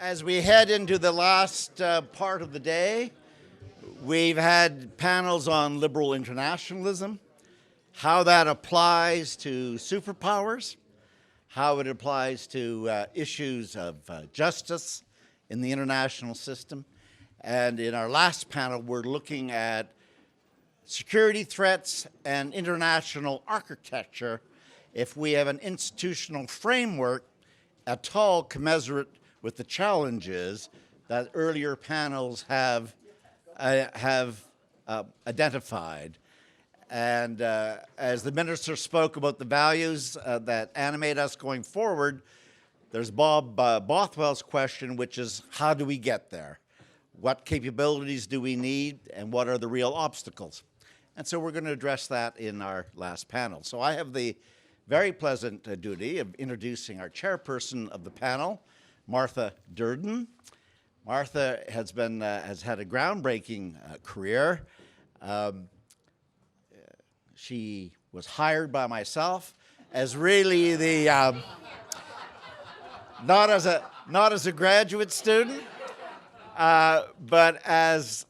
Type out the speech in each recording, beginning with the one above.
As we head into the last part of the day, we've had panels on liberal internationalism, how that applies to superpowers, how it applies to issues of justice in the international system. And in our last panel, we're looking at security threats and international architecture if we have an institutional framework at all commensurate with the challenges that earlier panels have identified. And as the minister spoke about the values that animate us going forward, there's Bob Bothwell's question, which is, how do we get there? What capabilities do we need, and what are the real obstacles? And so we're going to address that in our last panel. So I have the very pleasant duty of introducing our chairperson of the panel, Martha Durden. Martha has had a groundbreaking career. She was hired by myself as really the not as a graduate student, but as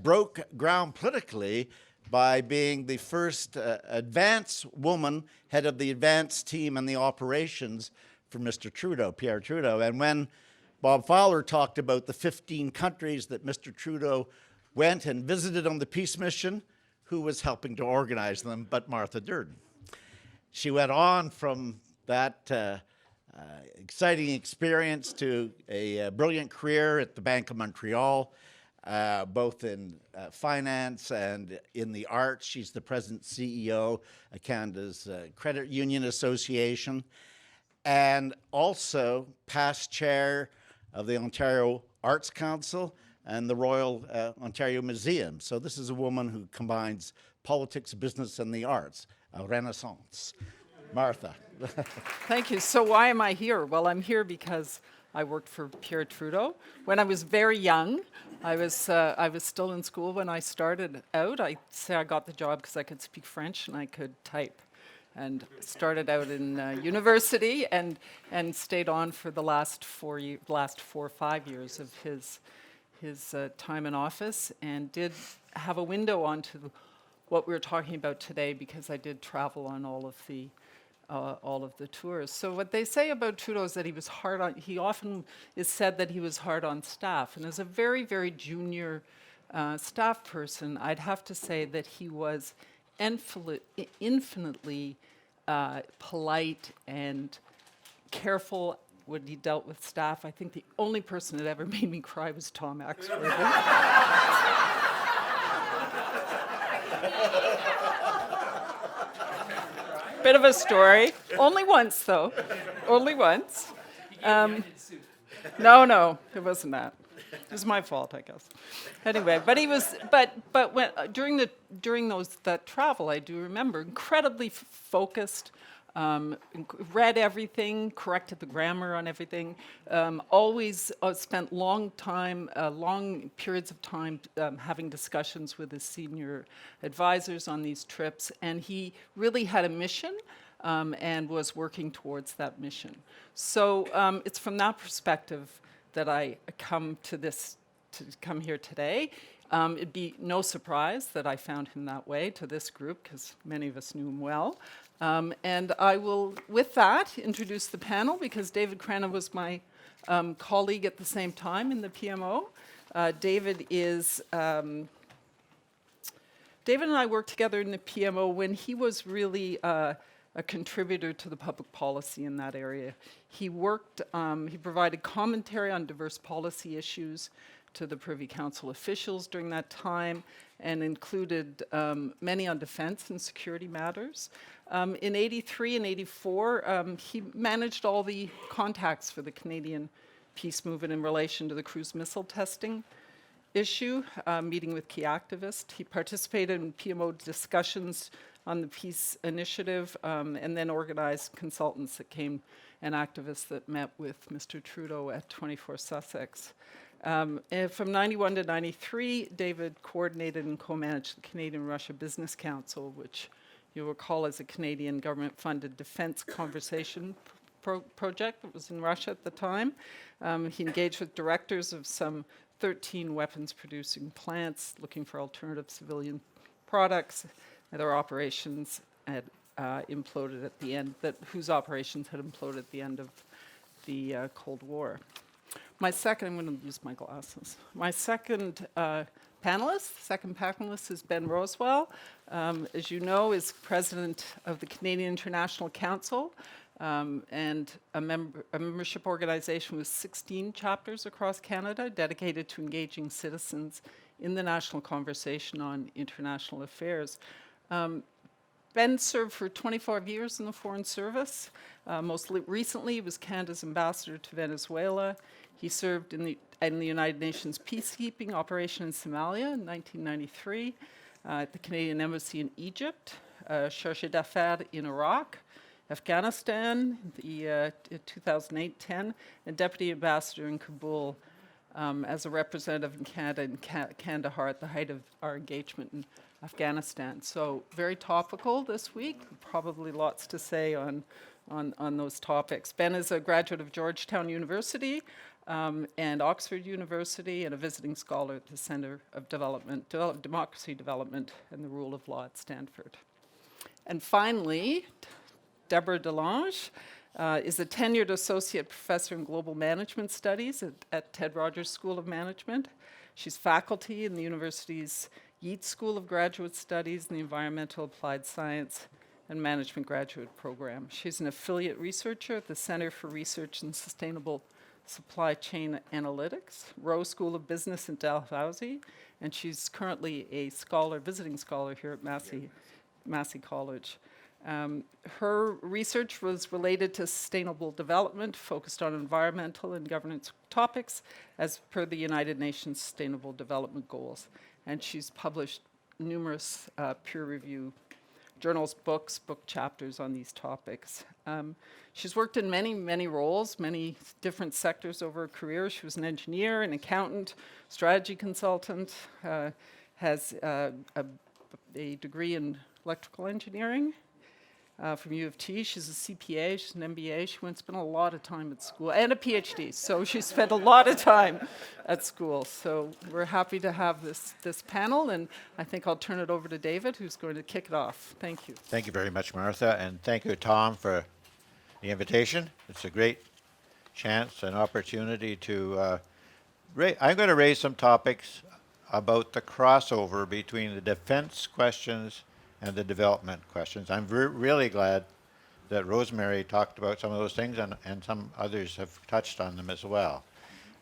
broke ground politically by being the first advance woman head of the advance team and the operations for Mr. Trudeau, Pierre Trudeau. And when Bob Fowler talked about the 15 countries that Mr. Trudeau went and visited on the peace mission, who was helping to organize them but Martha Durden? She went on from that exciting experience to a brilliant career at the Bank of Montreal, both in finance and in the arts. She's the present CEO of Canada's Credit Union Association, and also past chair of the Ontario Arts Council and the Royal Ontario Museum. So this is a woman who combines politics, business, and the arts, a renaissance. Martha. Thank you. So why am I here? Well, I'm here because I worked for Pierre Trudeau. When I was very young, I was still in school when I started out. I say I got the job because I could speak French and I could type. And started out in university and stayed on for the last 4 or 5 years of his time in office, and did have a window onto what we were talking about today because I did travel on all of the tours. So what they say about Trudeau is that he often is said that he was hard on staff. And as a very, very junior staff person, I'd have to say that he was infinitely polite and careful when he dealt with staff. I think the only person that ever made me cry was Tom Axworthy. Bit of a story. Only once, though. Only once. No, it wasn't that. It was my fault, I guess. Anyway, but he was. But when during that travel, I do remember incredibly focused. Read everything, corrected the grammar on everything. Always spent long periods of time having discussions with his senior advisors on these trips, and he really had a mission and was working towards that mission. So it's from that perspective that I come here today. It'd be no surprise that I found him that way to this group, because many of us knew him well. And I will, with that, introduce the panel, because David Crenna was my colleague at the same time in the PMO. David and I worked together in the PMO when he was really a contributor to the public policy in that area. He provided commentary on diverse policy issues to the Privy Council officials during that time, and included many on defense and security matters. In 83 and 84, he managed all the contacts for the Canadian peace movement in relation to the cruise missile testing issue, meeting with key activists. He participated in PMO discussions on the peace initiative, and then organized consultants that came and activists that met with Mr. Trudeau at 24 Sussex. And from 91 to 93, David coordinated and co-managed the Canadian-Russia Business Council, which you'll recall is a Canadian government-funded defense conversation project that was in Russia at the time. He engaged with directors of some 13 weapons-producing plants looking for alternative civilian products. Their operations had imploded at the end, whose operations had imploded at the end of the Cold War. I'm going to lose my glasses. My second panelist is Ben Rosewell. As you know, is president of the Canadian International Council and a membership organization with 16 chapters across Canada dedicated to engaging citizens in the national conversation on international affairs. Ben served for 25 years in the Foreign Service. Most recently, he was Canada's ambassador to Venezuela. He served in the United Nations peacekeeping operation in Somalia in 1993, at the Canadian Embassy in Egypt, chargé d'affaires in Iraq, Afghanistan, in 2008-10, and deputy ambassador in Kabul as a representative in Canada and Kandahar at the height of our engagement in Afghanistan. So very topical this week, probably lots to say on those topics. Ben is a graduate of Georgetown University and Oxford University and a visiting scholar at the Center of Democracy Development and the Rule of Law at Stanford. And finally, Deborah Delange is a tenured associate professor in global management studies at Ted Rogers School of Management. She's faculty in the university's Yeats School of Graduate Studies in the Environmental Applied Science and Management Graduate Program. She's an affiliate researcher at the Center for Research in Sustainable Supply Chain Analytics, Rowe School of Business in Dalhousie, and she's currently a visiting scholar here at Massey College. Her research was related to sustainable development, focused on environmental and governance topics as per the United Nations Sustainable Development Goals. And she's published numerous peer-review journals, book chapters on these topics. She's worked in many roles, many different sectors over her career. She was an engineer, an accountant, strategy consultant, has a degree in electrical engineering from U of T. She's a CPA, she's an MBA. She spent a lot of time at school, and a PhD, so she spent a lot of time at school. So we're happy to have this panel, and I think I'll turn it over to David, who's going to kick it off. Thank you. Thank you very much, Martha, and thank you, Tom, for the invitation. It's a great chance and opportunity to I'm going to raise some topics about the crossover between the defense questions and the development questions. I'm really glad that Rosemary talked about some of those things, and some others have touched on them as well.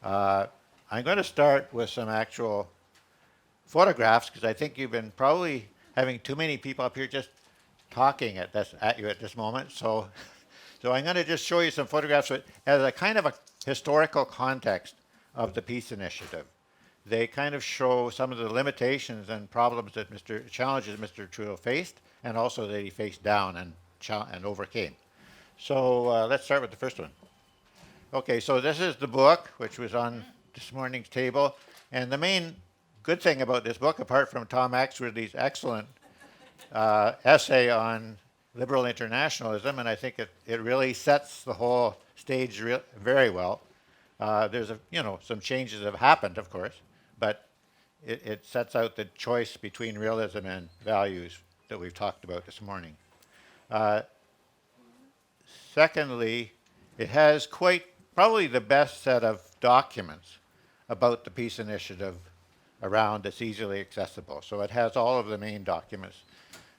I'm going to start with some actual photographs, because I think you've been probably having too many people up here just talking at you at this moment. So I'm going to just show you some photographs as a kind of a historical context of the Peace Initiative. They kind of show some of the limitations and problems challenges Mr. Trudeau faced, and also that he faced down and overcame. So let's start with the first one. Okay, so this is the book, which was on this morning's table. And the main good thing about this book, apart from Tom Axworthy's excellent essay on liberal internationalism, and I think it really sets the whole stage very well. There's some changes have happened, of course, but it sets out the choice between realism and values that we've talked about this morning. Secondly, it has probably the best set of documents about the Peace Initiative around that's easily accessible. So it has all of the main documents.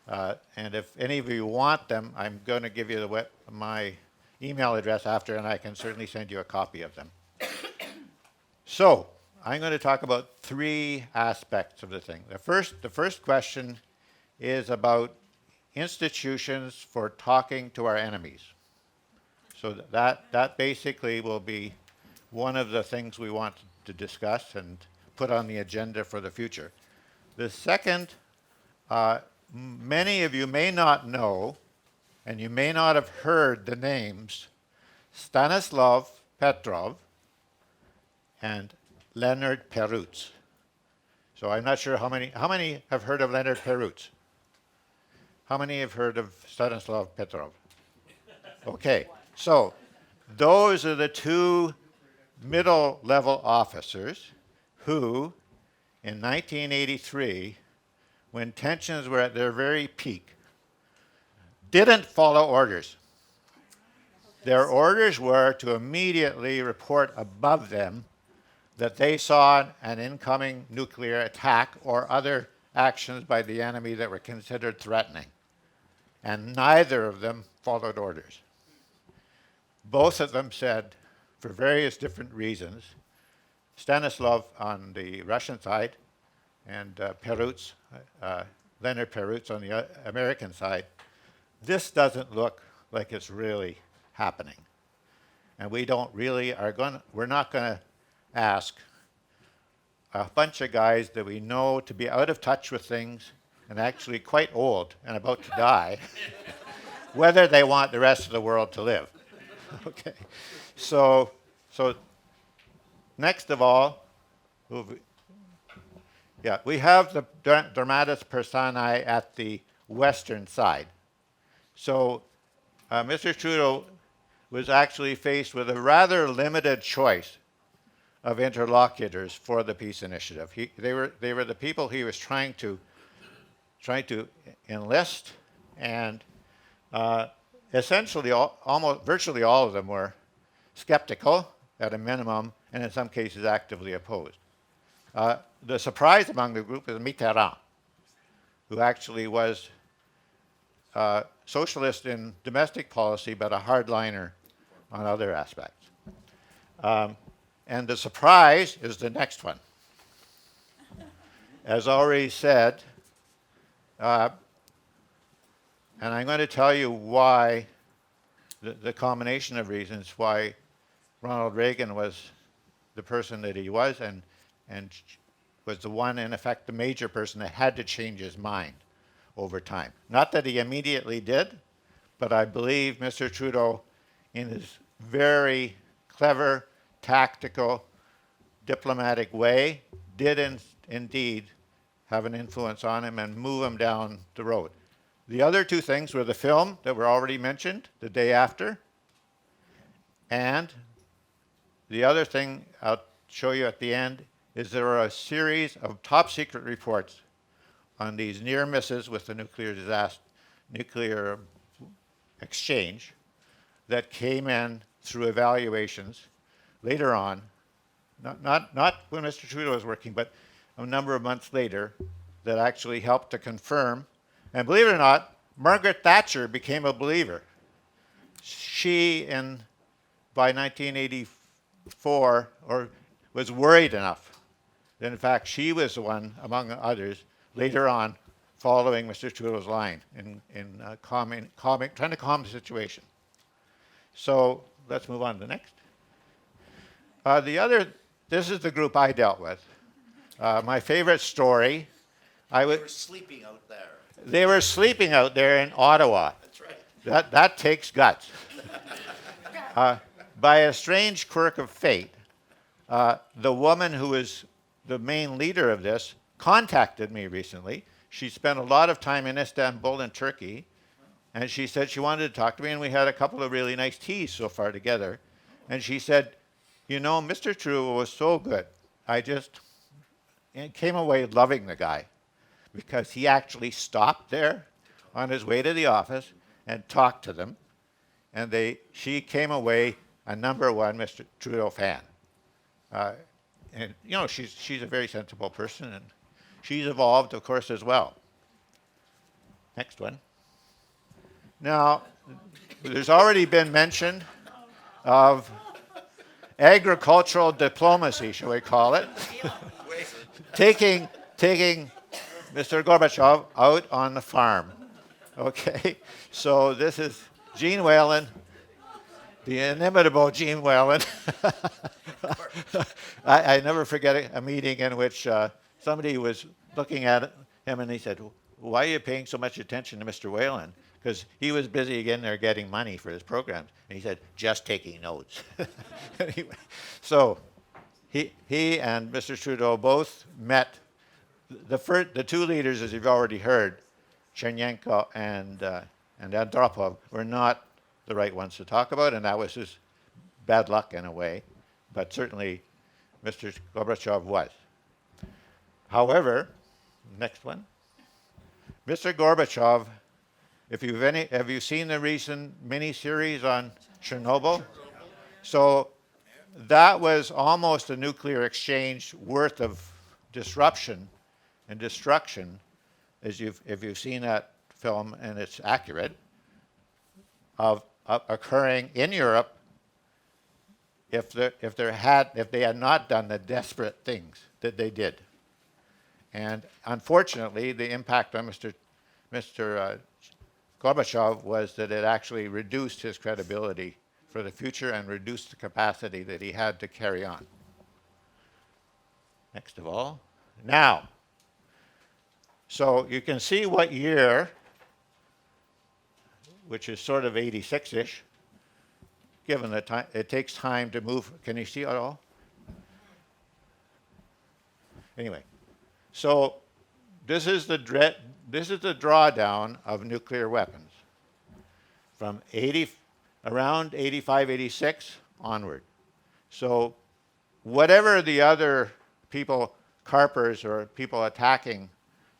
And if any of you want them, I'm going to give you my email address after, and I can certainly send you a copy of them. So I'm going to talk about three aspects of the thing. The first question is about institutions for talking to our enemies. So that basically will be one of the things we want to discuss and put on the agenda for the future. The second, many of you may not know, and you may not have heard the names Stanislav Petrov and Leonard Perutz. So I'm not sure how many have heard of Leonard Perutz? How many have heard of Stanislav Petrov? Okay, so those are the two middle-level officers who, in 1983, when tensions were at their very peak, didn't follow orders. Their orders were to immediately report above them that they saw an incoming nuclear attack or other actions by the enemy that were considered threatening. And neither of them followed orders. Both of them said, for various different reasons, Stanislav on the Russian side and Leonard Perutz on the American side, this doesn't look like it's really happening. And we're not going to ask a bunch of guys that we know to be out of touch with things and actually quite old and about to die whether they want the rest of the world to live. Okay. So next of all, we have the dramatis personae at the western side. So Mr. Trudeau was actually faced with a rather limited choice of interlocutors for the peace initiative. They were the people he was trying to enlist, and essentially virtually all of them were skeptical at a minimum, and in some cases actively opposed. The surprise among the group is Mitterrand, who actually was socialist in domestic policy, but a hardliner on other aspects. And the surprise is the next one. As already said, and I'm going to tell you why, the combination of reasons why Ronald Reagan was the person that he was and was the one, in effect, the major person that had to change his mind over time. Not that he immediately did, but I believe Mr. Trudeau, in his very clever, tactical, diplomatic way, did indeed have an influence on him and move him down the road. The other two things were the film that were already mentioned the day after, and the other thing I'll show you at the end is there are a series of top secret reports on these near misses with the nuclear exchange that came in through evaluations later on, not when Mr. Trudeau was working, but a number of months later, that actually helped to confirm. And believe it or not, Margaret Thatcher became a believer. She, by 1984, was worried enough that in fact she was the one, among others, later on, following Mr. Trudeau's line in trying to calm the situation. So let's move on to the next. This is the group I dealt with. My favorite story. They were sleeping out there. They were sleeping out there in Ottawa. That's right. That takes guts. By a strange quirk of fate, the woman who was the main leader of this contacted me recently. She spent a lot of time in Istanbul in Turkey, and she said she wanted to talk to me, and we had a couple of really nice teas so far together. And she said, you know, Mr. Trudeau was so good. I just came away loving the guy because he actually stopped there on his way to the office and talked to them. And she came away a #1 Mr. Trudeau fan. And, you know, she's a very sensible person, and she's evolved, of course, as well. Next one. Now, there's already been mention of agricultural diplomacy, shall we call it, taking Mr. Gorbachev out on the farm. Okay, so this is Gene Whalen, the inimitable Gene Whalen. I never forget a meeting in which somebody was looking at him and he said, why are you paying so much attention to Mr. Whalen? Because he was busy again there getting money for his programs. And he said, just taking notes. Anyway, so he and Mr. Trudeau both met. The two leaders, as you've already heard, Chernenko and Andropov, were not the right ones to talk about, and that was his bad luck in a way, but certainly Mr. Gorbachev was. However, next one. Mr. Gorbachev, have you seen the recent mini-series on Chernobyl? So that was almost a nuclear exchange worth of disruption and destruction, if you've seen that film, and it's accurate, of occurring in Europe if they had not done the desperate things that they did. And unfortunately, the impact on Mr. Gorbachev was that it actually reduced his credibility for the future and reduced the capacity that he had to carry on. Next of all. Now, so you can see what year, which is sort of 86-ish, given that time, it takes time to move. Can you see it all? Anyway, so this is the drawdown of nuclear weapons from around 85, 86 onward. So whatever the other people, carpers or people attacking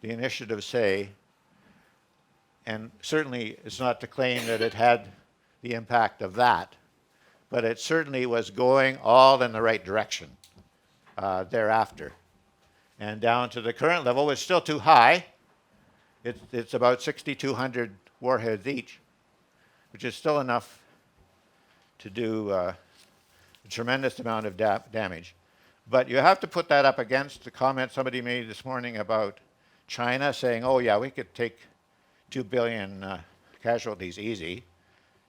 the initiative say, and certainly it's not to claim that it had the impact of that, but it certainly was going all in the right direction thereafter. And down to the current level, it's still too high. It's about 6,200 warheads each, which is still enough to do a tremendous amount of damage. But you have to put that up against the comment somebody made this morning about China saying, oh yeah, we could take 2 billion casualties easy.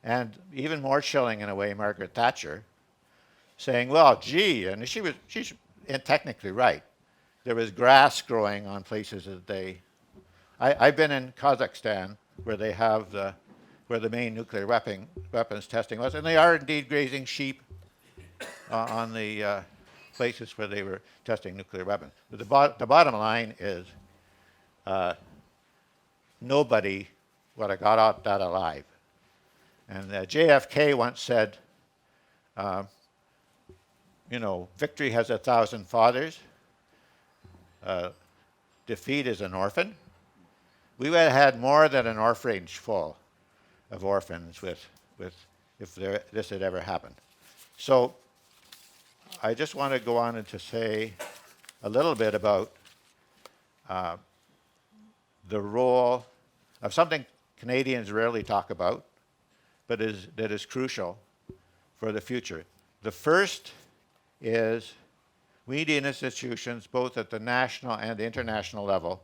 And even more chilling in a way, Margaret Thatcher saying, well, gee, and she's technically right. There was grass growing on places that I've been in Kazakhstan where they have where the main nuclear weapons testing was, and they are indeed grazing sheep on the places where they were testing nuclear weapons. But the bottom line is nobody would have got out that alive. And JFK once said, victory has 1,000 fathers. Defeat is an orphan. We would have had more than an orphanage full of orphans if this had ever happened. So I just want to go on and to say a little bit about the role of something Canadians rarely talk about, but that is crucial for the future. The first is we need institutions, both at the national and the international level,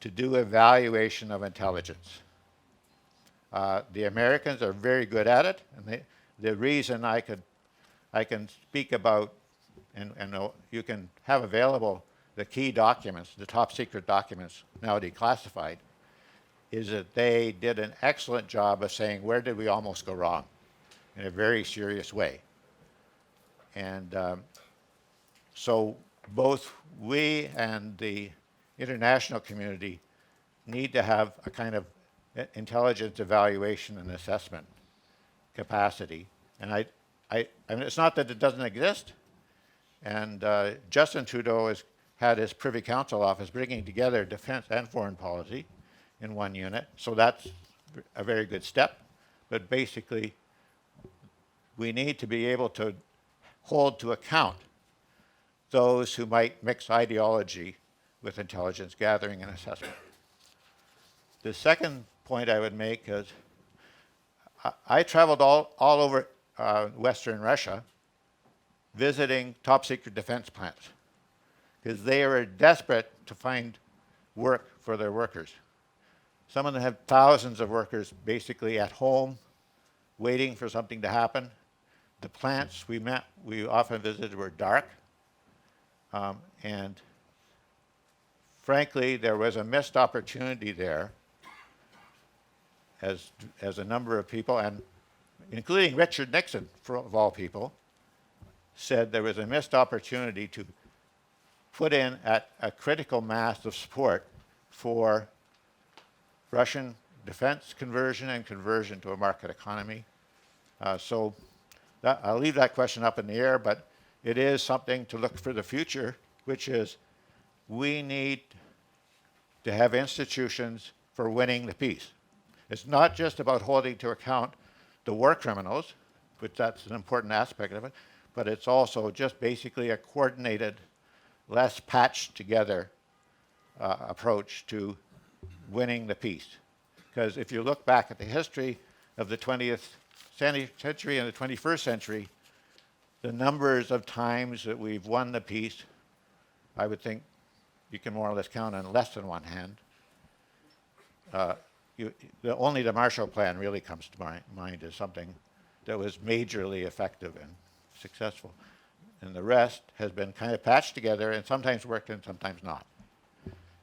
to do evaluation of intelligence. The Americans are very good at it, and the reason I can speak about, and you can have available the key documents, the top secret documents, now declassified, is that they did an excellent job of saying, where did we almost go wrong, in a very serious way. And so both we and the international community need to have a kind of intelligence evaluation and assessment capacity. And I mean, it's not that it doesn't exist. And Justin Trudeau has had his Privy Council office bringing together defense and foreign policy in one unit. So that's a very good step. But basically, we need to be able to hold to account those who might mix ideology with intelligence gathering and assessment. The second point I would make is I traveled all over Western Russia visiting top secret defense plants because they are desperate to find work for their workers. Some of them have thousands of workers basically at home waiting for something to happen. The plants we often visited were dark. And frankly, there was a missed opportunity there as a number of people, and including Richard Nixon, of all people, said there was a missed opportunity to put in a critical mass of support for Russian defense conversion and conversion to a market economy. So I'll leave that question up in the air, but it is something to look for the future, which is we need to have institutions for winning the peace. It's not just about holding to account the war criminals, which that's an important aspect of it, but it's also just basically a coordinated, less patched together approach to winning the peace. Because if you look back at the history of the 20th century and the 21st century, the numbers of times that we've won the peace, I would think you can more or less count on less than one hand. Only the Marshall Plan really comes to mind as something that was majorly effective and successful. And the rest has been kind of patched together and sometimes worked and sometimes not.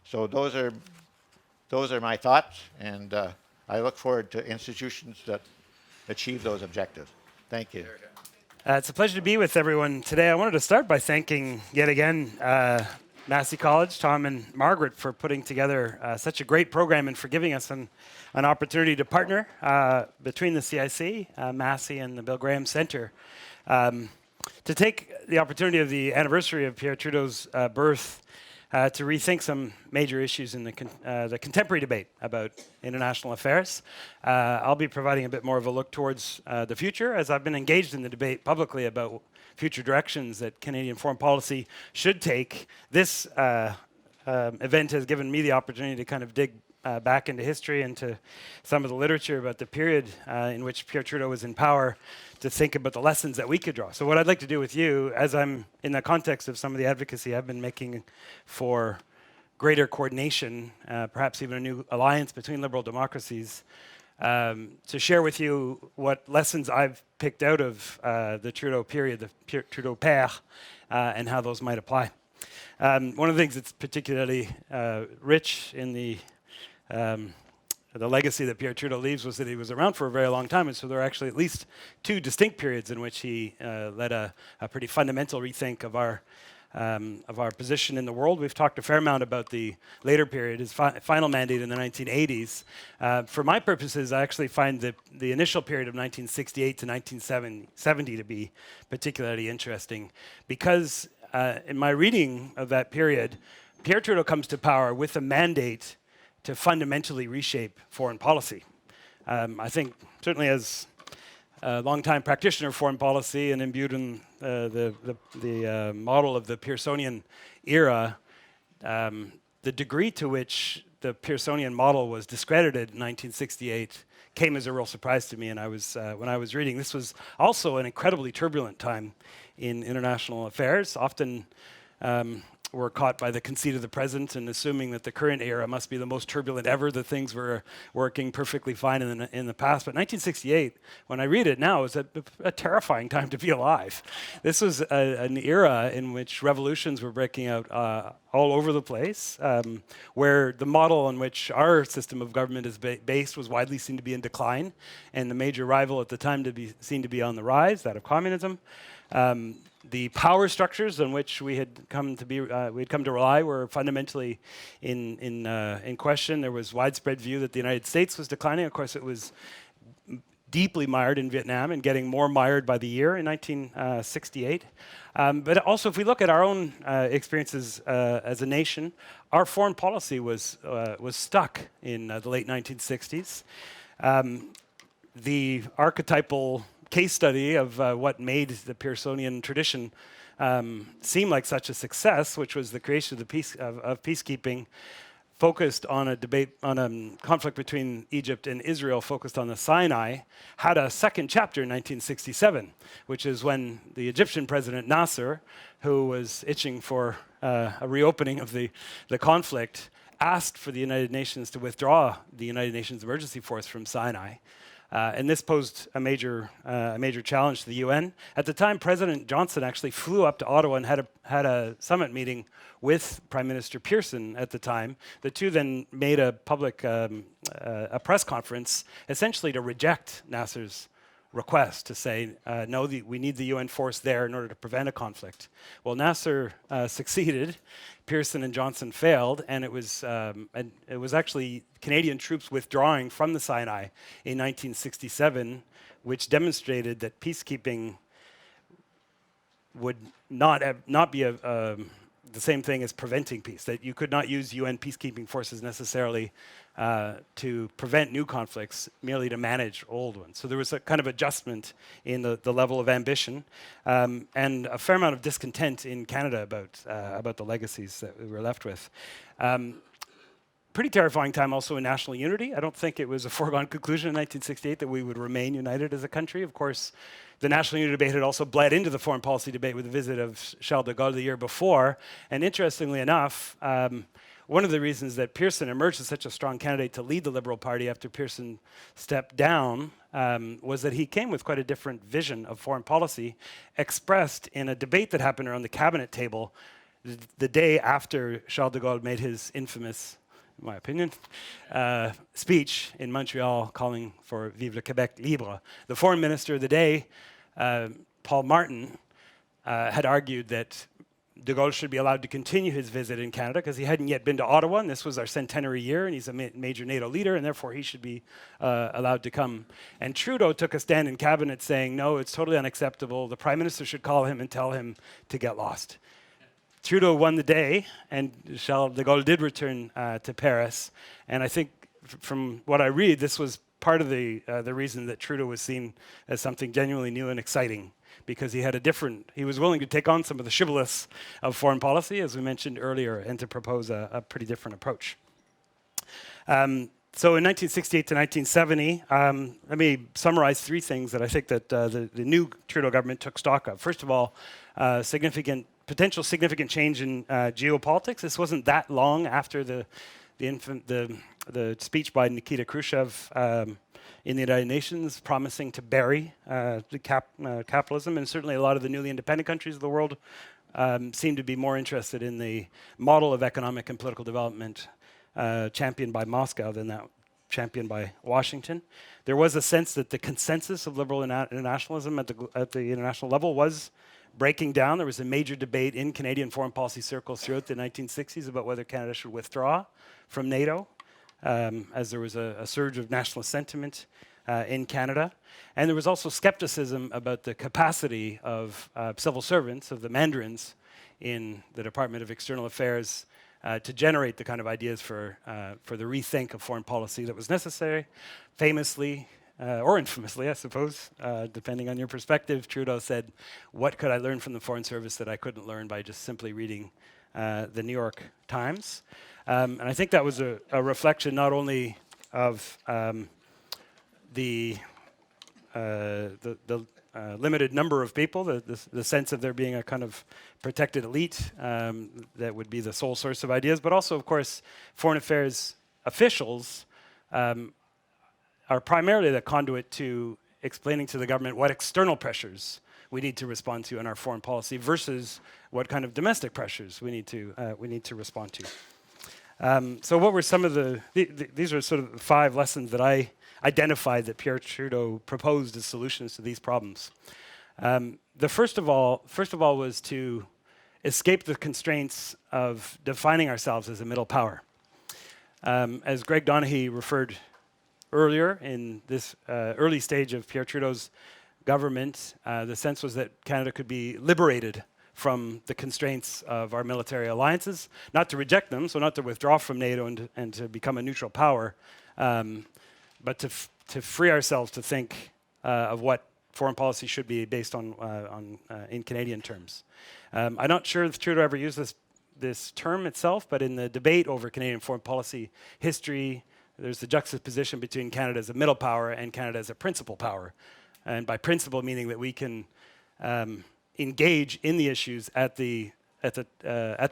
So those are my thoughts, and I look forward to institutions that achieve those objectives. Thank you. It's a pleasure to be with everyone today. I wanted to start by thanking, yet again, Massey College, Tom and Margaret, for putting together such a great program and for giving us an opportunity to partner between the CIC, Massey, and the Bill Graham Centre to take the opportunity of the anniversary of Pierre Trudeau's birth to rethink some major issues in the contemporary debate about international affairs. I'll be providing a bit more of a look towards the future, as I've been engaged in the debate publicly about future directions that Canadian foreign policy should take. This event has given me the opportunity to kind of dig back into history and to some of the literature about the period in which Pierre Trudeau was in power, to think about the lessons that we could draw. So what I'd like to do with you, as I'm in the context of some of the advocacy I've been making for greater coordination, perhaps even a new alliance between liberal democracies, to share with you what lessons I've picked out of the Trudeau period, the Trudeau père, and how those might apply. One of the things that's particularly rich in the legacy that Pierre Trudeau leaves was that he was around for a very long time, and so there are actually at least two distinct periods in which he led a pretty fundamental rethink of our position in the world. We've talked a fair amount about the later period, his final mandate in the 1980s. For my purposes, I actually find the initial period of 1968 to 1970 to be particularly interesting, because in my reading of that period, Pierre Trudeau comes to power with a mandate to fundamentally reshape foreign policy. I think certainly as a longtime practitioner of foreign policy and imbued in the model of the Pearsonian era, the degree to which the Pearsonian model was discredited in 1968 came as a real surprise to me. And when I was reading, this was also an incredibly turbulent time in international affairs. Often we're caught by the conceit of the present and assuming that the current era must be the most turbulent ever, that things were working perfectly fine in the past. But 1968, when I read it now, is a terrifying time to be alive. This was an era in which revolutions were breaking out all over the place, where the model on which our system of government is based was widely seen to be in decline, and the major rival at the time to be seen to be on the rise, that of communism. The power structures on which we had come to rely were fundamentally in question. There was widespread view that the United States was declining. Of course, it was deeply mired in Vietnam and getting more mired by the year in 1968. But also, if we look at our own experiences as a nation, our foreign policy was stuck in the late 1960s. The archetypal case study of what made the Pearsonian tradition seem like such a success, which was the creation of peacekeeping, focused on a debate on a conflict between Egypt and Israel, focused on the Sinai, had a second chapter in 1967, which is when the Egyptian president Nasser, who was itching for a reopening of the conflict, asked for the United Nations to withdraw the United Nations Emergency Force from Sinai. And this posed a major challenge to the UN. At the time, President Johnson actually flew up to Ottawa and had a summit meeting with Prime Minister Pearson at the time. The two then made a public a press conference, essentially to reject Nasser's request, to say, no, we need the UN force there in order to prevent a conflict. Well, Nasser succeeded, Pearson and Johnson failed, and it was actually Canadian troops withdrawing from the Sinai in 1967, which demonstrated that peacekeeping would not be the same thing as preventing peace, that you could not use UN peacekeeping forces necessarily to prevent new conflicts, merely to manage old ones. So there was a kind of adjustment in the level of ambition, and a fair amount of discontent in Canada about the legacies that we were left with. Pretty terrifying time also in national unity. I don't think it was a foregone conclusion in 1968 that we would remain united as a country. Of course, the national unity debate had also bled into the foreign policy debate with the visit of Charles de Gaulle the year before. And interestingly enough, one of the reasons that Pearson emerged as such a strong candidate to lead the Liberal Party after Pearson stepped down was that he came with quite a different vision of foreign policy, expressed in a debate that happened around the cabinet table the day after Charles de Gaulle made his infamous, in my opinion, speech in Montreal calling for Vive le Québec libre. The foreign minister of the day, Paul Martin, had argued that de Gaulle should be allowed to continue his visit in Canada because he hadn't yet been to Ottawa, and this was our centenary year, and he's a major NATO leader, and therefore he should be allowed to come. And Trudeau took a stand in cabinet saying, no, it's totally unacceptable. The Prime Minister should call him and tell him to get lost. Trudeau won the day, and Charles de Gaulle did return to Paris. And I think from what I read, this was part of the reason that Trudeau was seen as something genuinely new and exciting, because he was willing to take on some of the shibboleths of foreign policy, as we mentioned earlier, and to propose a pretty different approach. So in 1968 to 1970, let me summarize three things that I think that the new Trudeau government took stock of. First of all, potential significant change in geopolitics. This wasn't that long after the speech by Nikita Khrushchev in the United Nations promising to bury capitalism, and certainly a lot of the newly independent countries of the world seem to be more interested in the model of economic and political development championed by Moscow than that championed by Washington. There was a sense that the consensus of liberal internationalism at the international level was breaking down. There was a major debate in Canadian foreign policy circles throughout the 1960s about whether Canada should withdraw from NATO, as there was a surge of nationalist sentiment in Canada. And there was also skepticism about the capacity of civil servants, of the mandarins in the Department of External Affairs, to generate the kind of ideas for the rethink of foreign policy that was necessary. Famously, or infamously, I suppose, depending on your perspective, Trudeau said, what could I learn from the Foreign Service that I couldn't learn by just simply reading the New York Times? And I think that was a reflection not only of the limited number of people, the sense of there being a kind of protected elite that would be the sole source of ideas, but also, of course, foreign affairs officials are primarily the conduit to explaining to the government what external pressures we need to respond to in our foreign policy versus what kind of domestic pressures we need to respond to. So what were some of these are sort of 5 lessons that I identified that Pierre Trudeau proposed as solutions to these problems. The first of all was to escape the constraints of defining ourselves as a middle power. As Greg Donaghy referred earlier in this early stage of Pierre Trudeau's government, the sense was that Canada could be liberated from the constraints of our military alliances, not to reject them, so not to withdraw from NATO and to become a neutral power, but to free ourselves to think of what foreign policy should be based on in Canadian terms. I'm not sure if Trudeau ever used this term itself, but in the debate over Canadian foreign policy history, there's the juxtaposition between Canada as a middle power and Canada as a principal power. And by principle, meaning that we can engage in the issues at the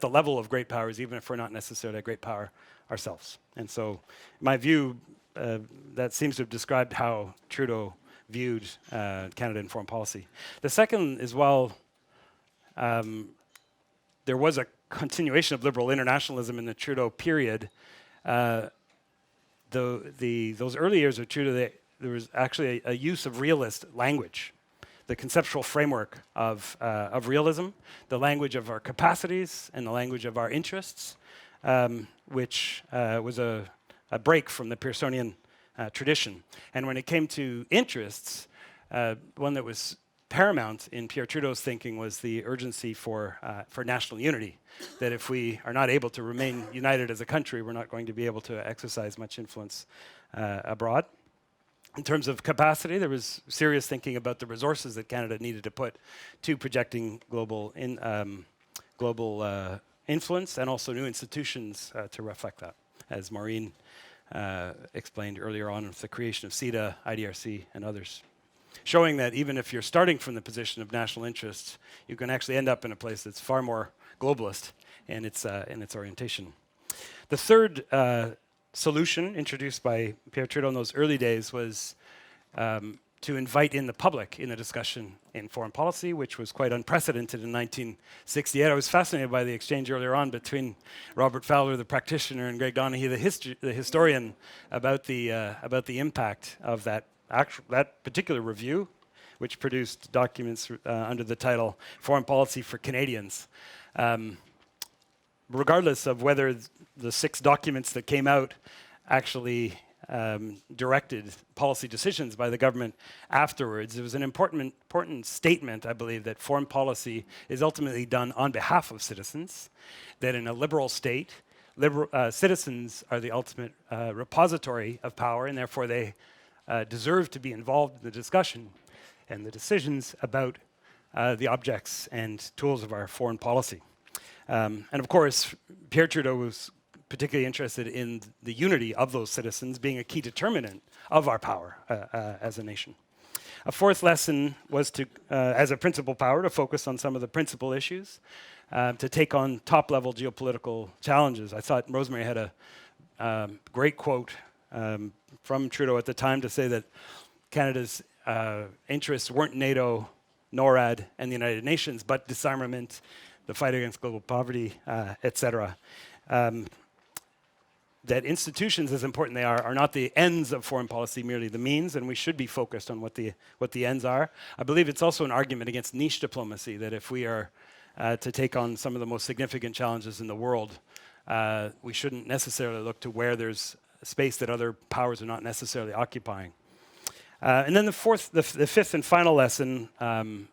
level of great powers, even if we're not necessarily a great power ourselves. And so, in my view, that seems to have described how Trudeau viewed Canada in foreign policy. The second is, while there was a continuation of liberal internationalism in the Trudeau period, those early years of Trudeau, there was actually a use of realist language, the conceptual framework of realism, the language of our capacities and the language of our interests, which was a break from the Pearsonian tradition. And when it came to interests, one that was paramount in Pierre Trudeau's thinking was the urgency for national unity. That if we are not able to remain united as a country, we're not going to be able to exercise much influence abroad. In terms of capacity, there was serious thinking about the resources that Canada needed to put to projecting global influence, and also new institutions to reflect that, as Maureen explained earlier on with the creation of CETA, IDRC, and others. Showing that even if you're starting from the position of national interest, you can actually end up in a place that's far more globalist in its orientation. The third solution introduced by Pierre Trudeau in those early days was to invite in the public in a discussion in foreign policy, which was quite unprecedented in 1968. I was fascinated by the exchange earlier on between Robert Fowler, the practitioner, and Greg Donaghy, the historian, about the impact of that particular review, which produced documents under the title Foreign Policy for Canadians. Regardless of whether the 6 documents that came out actually directed policy decisions by the government afterwards, it was an important statement, I believe, that foreign policy is ultimately done on behalf of citizens, that in a liberal state, citizens are the ultimate repository of power, and therefore they deserve to be involved in the discussion and the decisions about the objects and tools of our foreign policy. And of course, Pierre Trudeau was particularly interested in the unity of those citizens being a key determinant of our power as a nation. A fourth lesson was to, as a principal power, to focus on some of the principal issues, to take on top-level geopolitical challenges. I thought Rosemary had a great quote from Trudeau at the time to say that Canada's interests weren't NATO, NORAD, and the United Nations, but disarmament, the fight against global poverty, etc. That institutions, as important they are not the ends of foreign policy, merely the means, and we should be focused on what the ends are. I believe it's also an argument against niche diplomacy, that if we are to take on some of the most significant challenges in the world, we shouldn't necessarily look to where there's space that other powers are not necessarily occupying. And then the fifth and final lesson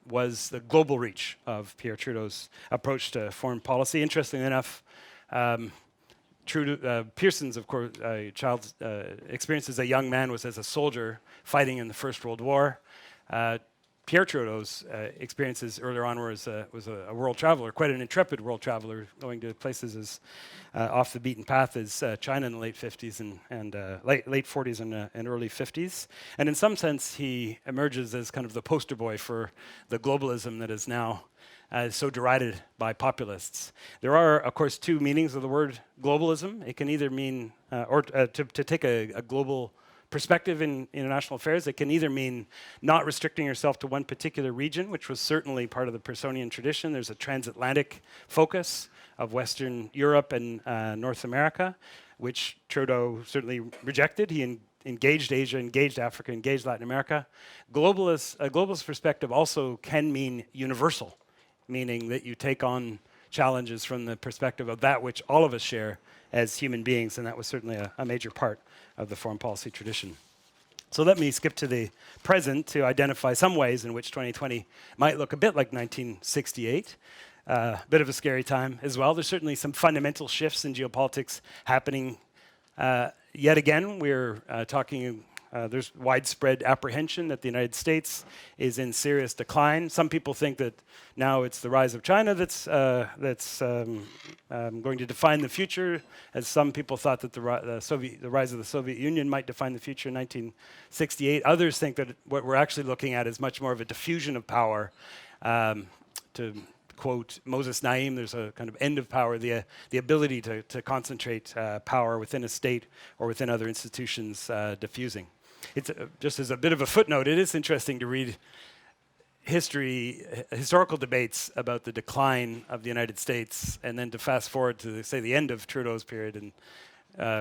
was the global reach of Pierre Trudeau's approach to foreign policy. Interestingly enough, Pearson's, of course, child's experience as a young man was as a soldier fighting in the First World War. Pierre Trudeau's experiences earlier on was a world traveler, quite an intrepid world traveler, going to places as off the beaten path as China in the late 50s and late 40s and early 50s. And in some sense, he emerges as kind of the poster boy for the globalism that is now so derided by populists. There are, of course, 2 meanings of the word globalism. It can either mean, to take a global perspective in international affairs, it can either mean not restricting yourself to one particular region, which was certainly part of the Pearsonian tradition. There's a transatlantic focus of Western Europe and North America, which Trudeau certainly rejected. He engaged Asia, engaged Africa, engaged Latin America. A globalist perspective also can mean universal, meaning that you take on challenges from the perspective of that which all of us share as human beings, and that was certainly a major part of the foreign policy tradition. So let me skip to the present to identify some ways in which 2020 might look a bit like 1968. Bit of a scary time as well. There's certainly some fundamental shifts in geopolitics happening. Yet again, we're talking, there's widespread apprehension that the United States is in serious decline. Some people think that now it's the rise of China that's going to define the future, as some people thought that the rise of the Soviet Union might define the future in 1968. Others think that what we're actually looking at is much more of a diffusion of power. To quote Moses Naim, there's a kind of end of power, the ability to concentrate power within a state or within other institutions diffusing. It's just as a bit of a footnote, it is interesting to read historical debates about the decline of the United States, and then to fast forward to, say, the end of Trudeau's period and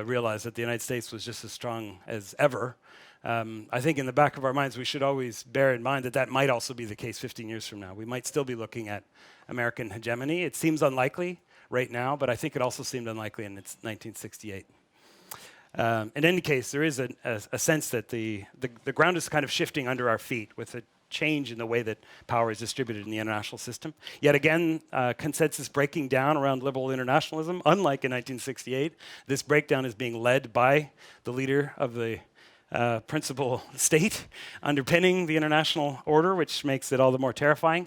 realize that the United States was just as strong as ever. I think in the back of our minds, we should always bear in mind that might also be the case 15 years from now. We might still be looking at American hegemony. It seems unlikely right now, but I think it also seemed unlikely in 1968. In any case, there is a sense that the ground is kind of shifting under our feet with change in the way that power is distributed in the international system. Yet again, consensus breaking down around liberal internationalism. Unlike in 1968, this breakdown is being led by the leader of the principal state underpinning the international order, which makes it all the more terrifying.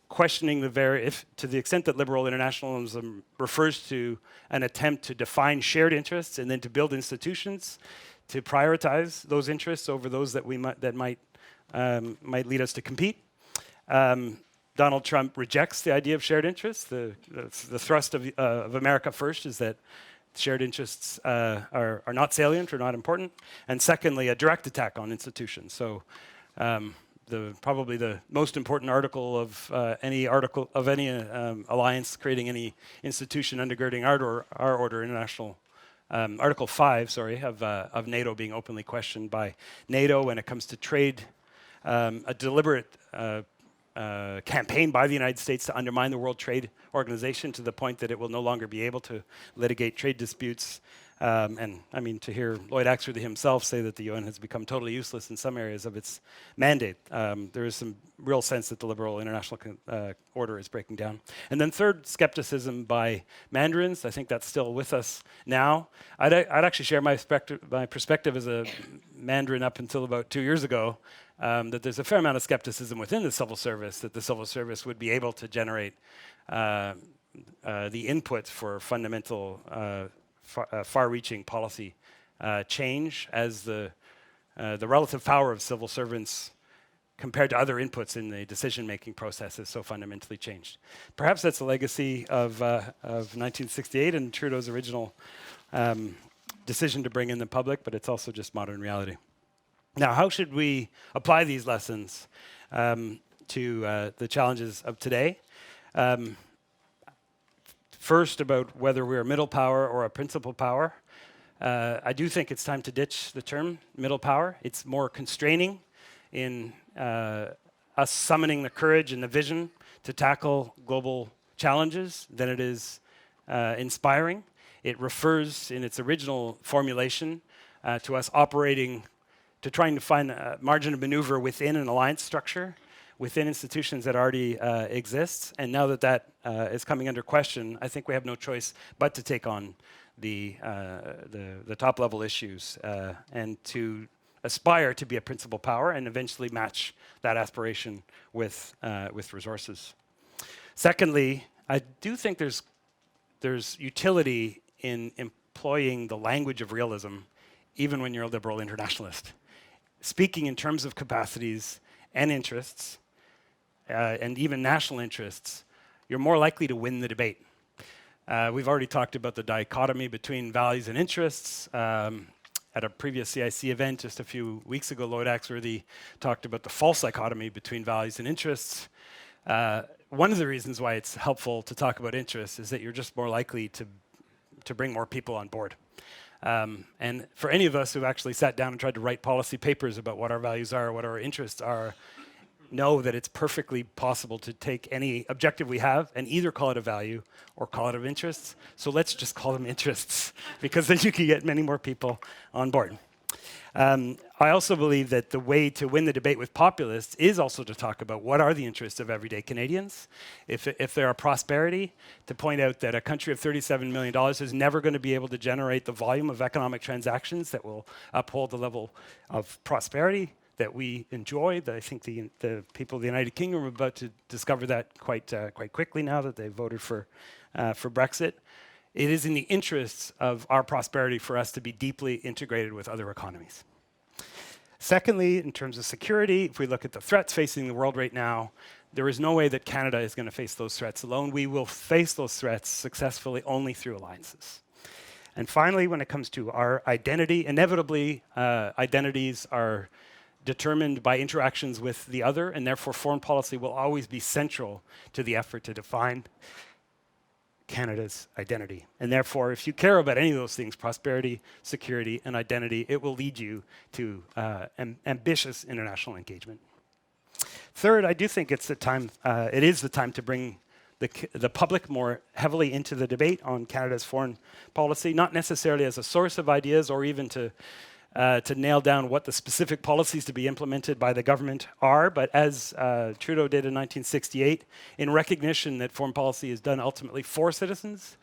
Questioning to the extent that liberal internationalism refers to an attempt to define shared interests and then to build institutions to prioritize those interests over those that might lead us to compete. Donald Trump rejects the idea of shared interests. The thrust of America First is that shared interests are not salient or not important. And secondly, a direct attack on institutions. So probably the most important article of any alliance creating any institution undergirding our order, international Article 5, of NATO being openly questioned by NATO when it comes to trade, a deliberate campaign by the United States to undermine the World Trade Organization to the point that it will no longer be able to litigate trade disputes. And I mean, to hear Lloyd Axworthy himself say that the UN has become totally useless in some areas of its mandate, there is some real sense that the liberal international order is breaking down. And then third, skepticism by mandarins. I think that's still with us now. I'd actually share my perspective as a mandarin up until about 2 years ago, that there's a fair amount of skepticism within the civil service that the civil service would be able to generate the inputs for fundamental far-reaching policy change as the relative power of civil servants compared to other inputs in the decision-making process is so fundamentally changed. Perhaps that's a legacy of 1968 and Trudeau's original decision to bring in the public, but it's also just modern reality. Now, how should we apply these lessons to the challenges of today? First, about whether we're a middle power or a principal power. I do think it's time to ditch the term middle power. It's more constraining in us summoning the courage and the vision to tackle global challenges than it is inspiring. It refers in its original formulation to us operating, to trying to find a margin of maneuver within an alliance structure, within institutions that already exist. And now that that is coming under question, I think we have no choice but to take on the top-level issues and to aspire to be a principal power and eventually match that aspiration with resources. Secondly, I do think there's utility in employing the language of realism, even when you're a liberal internationalist. Speaking in terms of capacities and interests, and even national interests, you're more likely to win the debate. We've already talked about the dichotomy between values and interests. At a previous CIC event just a few weeks ago, Lloyd Axworthy talked about the false dichotomy between values and interests. One of the reasons why it's helpful to talk about interests is that you're just more likely to bring more people on board. And for any of us who've actually sat down and tried to write policy papers about what our values are, what our interests are, know that it's perfectly possible to take any objective we have and either call it a value or call it of interests. So let's just call them interests, because then you can get many more people on board. I also believe that the way to win the debate with populists is also to talk about what are the interests of everyday Canadians. If there are prosperity, to point out that a country of $37 million is never going to be able to generate the volume of economic transactions that will uphold the level of prosperity that we enjoy. That I think the people of the United Kingdom are about to discover that quite quickly now that they've voted for Brexit. It is in the interests of our prosperity for us to be deeply integrated with other economies. Secondly, in terms of security, if we look at the threats facing the world right now, there is no way that Canada is going to face those threats alone. We will face those threats successfully only through alliances. And finally, when it comes to our identity, inevitably, identities are determined by interactions with the other, and therefore foreign policy will always be central to the effort to define Canada's identity. And therefore, if you care about any of those things, prosperity, security, and identity, it will lead you to ambitious international engagement. Third, I do think it's the time, it is the time to bring the public more heavily into the debate on Canada's foreign policy, not necessarily as a source of ideas or even to to nail down what the specific policies to be implemented by the government are. But as Trudeau did in 1968, in recognition that foreign policy is done ultimately for citizens,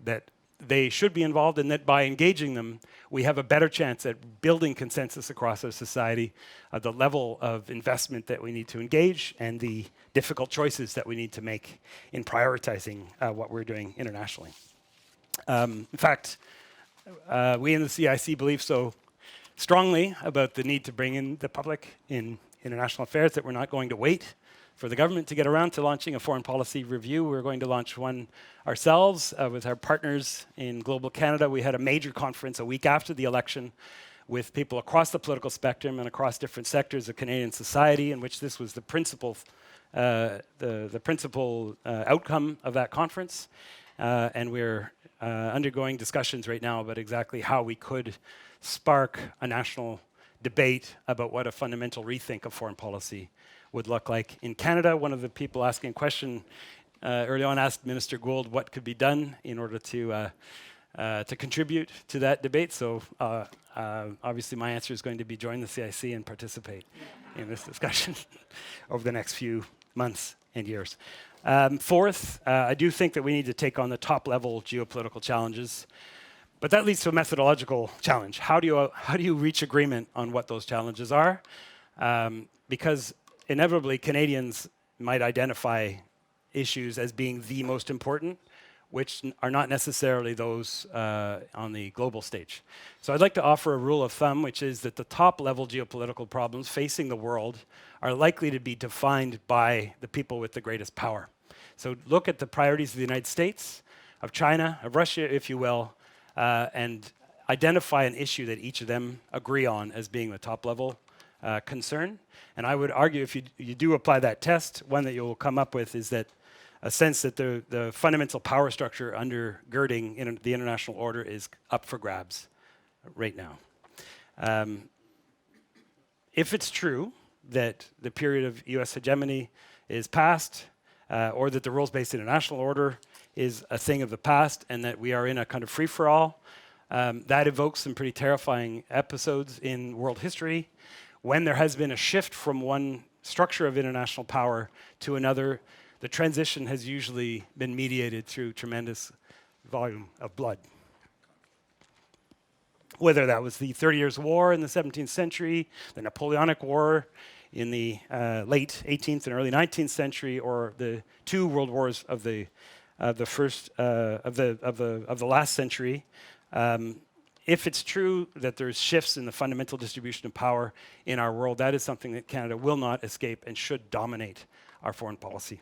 that they should be involved, and that by engaging them, we have a better chance at building consensus across our society, the level of investment that we need to engage, and the difficult choices that we need to make in prioritizing what we're doing internationally. In fact, we in the CIC believe so strongly about the need to bring in the public in international affairs that we're not going to wait for the government to get around to launching a foreign policy review. We're going to launch one ourselves with our partners in Global Canada. We had a major conference a week after the election with people across the political spectrum and across different sectors of Canadian society, in which this was the principal outcome of that conference. And we're undergoing discussions right now about exactly how we could spark a national debate about what a fundamental rethink of foreign policy would look like. In Canada, one of the people asking a question early on asked Minister Gould what could be done in order to contribute to that debate. So obviously my answer is going to be join the CIC and participate in this discussion over the next few months and years. Fourth, I do think that we need to take on the top-level geopolitical challenges, but that leads to a methodological challenge. How do you reach agreement on what those challenges are? Because inevitably, Canadians might identify issues as being the most important, which are not necessarily those on the global stage. So I'd like to offer a rule of thumb, which is that the top-level geopolitical problems facing the world are likely to be defined by the people with the greatest power. So look at the priorities of the United States, of China, of Russia, if you will, and identify an issue that each of them agree on as being the top-level concern. And I would argue if you do apply that test, one that you'll come up with is that a sense that the fundamental power structure undergirding the international order is up for grabs right now. If it's true that the period of US hegemony is past, or that the rules-based international order is a thing of the past, and that we are in a kind of free-for-all, that evokes some pretty terrifying episodes in world history. When there has been a shift from one structure of international power to another, the transition has usually been mediated through tremendous volume of blood. Whether that was the 30 Years' War in the 17th century, the Napoleonic War in the late 18th and early 19th century, or the two world wars of the last century. If it's true that there's shifts in the fundamental distribution of power in our world, that is something that Canada will not escape and should dominate our foreign policy.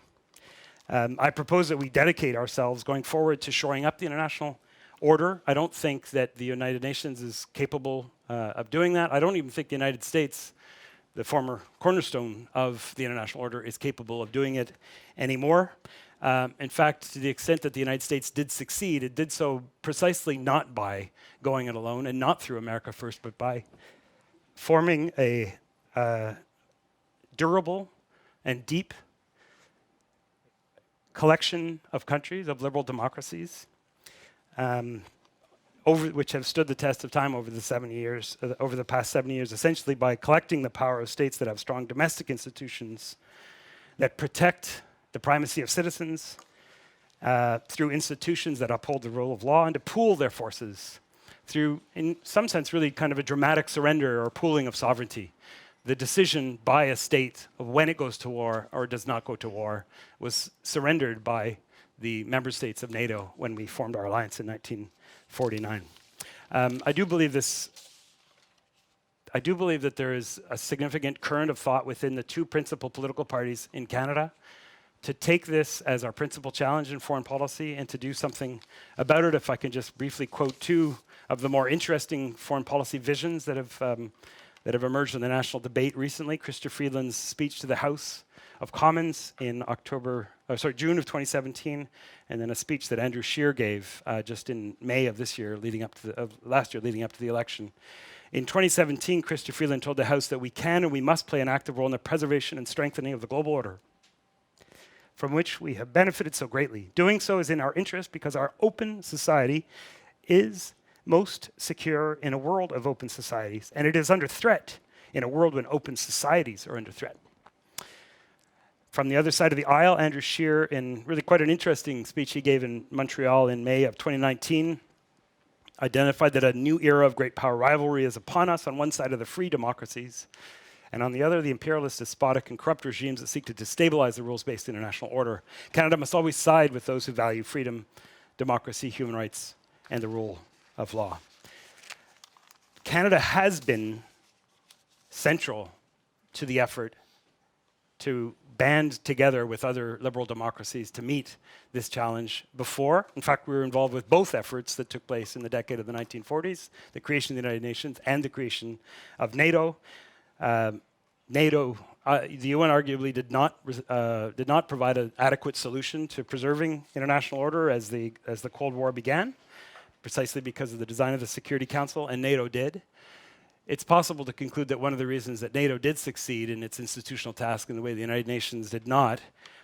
I propose that we dedicate ourselves going forward to shoring up the international order. I don't think that the United Nations is capable of doing that. I don't even think the United States, the former cornerstone of the international order, is capable of doing it anymore. In fact, to the extent that the United States did succeed, it did so precisely not by going it alone and not through America First, but by forming a durable and deep collection of countries, of liberal democracies, which have stood the test of time over the past 70 years, essentially by collecting the power of states that have strong domestic institutions that protect the primacy of citizens through institutions that uphold the rule of law, and to pool their forces through, in some sense, really kind of a dramatic surrender or pooling of sovereignty. The decision by a state of when it goes to war or does not go to war was surrendered by the member states of NATO when we formed our alliance in 1949. I do believe that there is a significant current of thought within the two principal political parties in Canada to take this as our principal challenge in foreign policy and to do something about it. If I can just briefly quote two of the more interesting foreign policy visions that have emerged in the national debate recently. Chrystia Freeland's speech to the House of Commons in June of 2017, and then a speech that Andrew Scheer gave just in May of last year, leading up to the election. In 2017, Chrystia Freeland told the House that we can and we must play an active role in the preservation and strengthening of the global order, from which we have benefited so greatly. Doing so is in our interest because our open society is most secure in a world of open societies, and it is under threat in a world when open societies are under threat. From the other side of the aisle, Andrew Scheer, in really quite an interesting speech he gave in Montreal in May of 2019, identified that a new era of great power rivalry is upon us, on one side of the free democracies, and on the other, the imperialist, despotic, and corrupt regimes that seek to destabilize the rules-based international order. Canada must always side with those who value freedom, democracy, human rights, and the rule of law. Canada has been central to the effort to band together with other liberal democracies to meet this challenge before. In fact, we were involved with both efforts that took place in the decade of the 1940s, the creation of the United Nations and the creation of NATO. NATO, the UN arguably did not provide an adequate solution to preserving international order as the Cold War began, precisely because of the design of the Security Council, and NATO did. It's possible to conclude that one of the reasons that NATO did succeed in its institutional task in the way the United Nations did not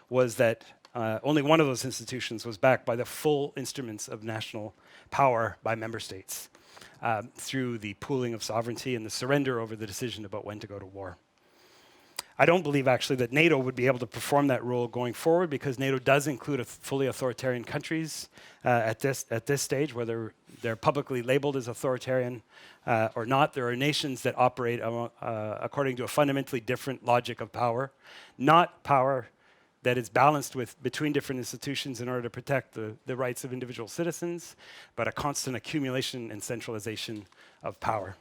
was that only one of those institutions was backed by the full instruments of national power by member states through the pooling of sovereignty and the surrender over the decision about when to go to war. I don't believe actually that NATO would be able to perform that role going forward, because NATO does include fully authoritarian countries at this stage, whether they're publicly labeled as authoritarian or not. There are nations that operate according to a fundamentally different logic of power, not power that is balanced between different institutions in order to protect the rights of individual citizens, but a constant accumulation and centralization of power.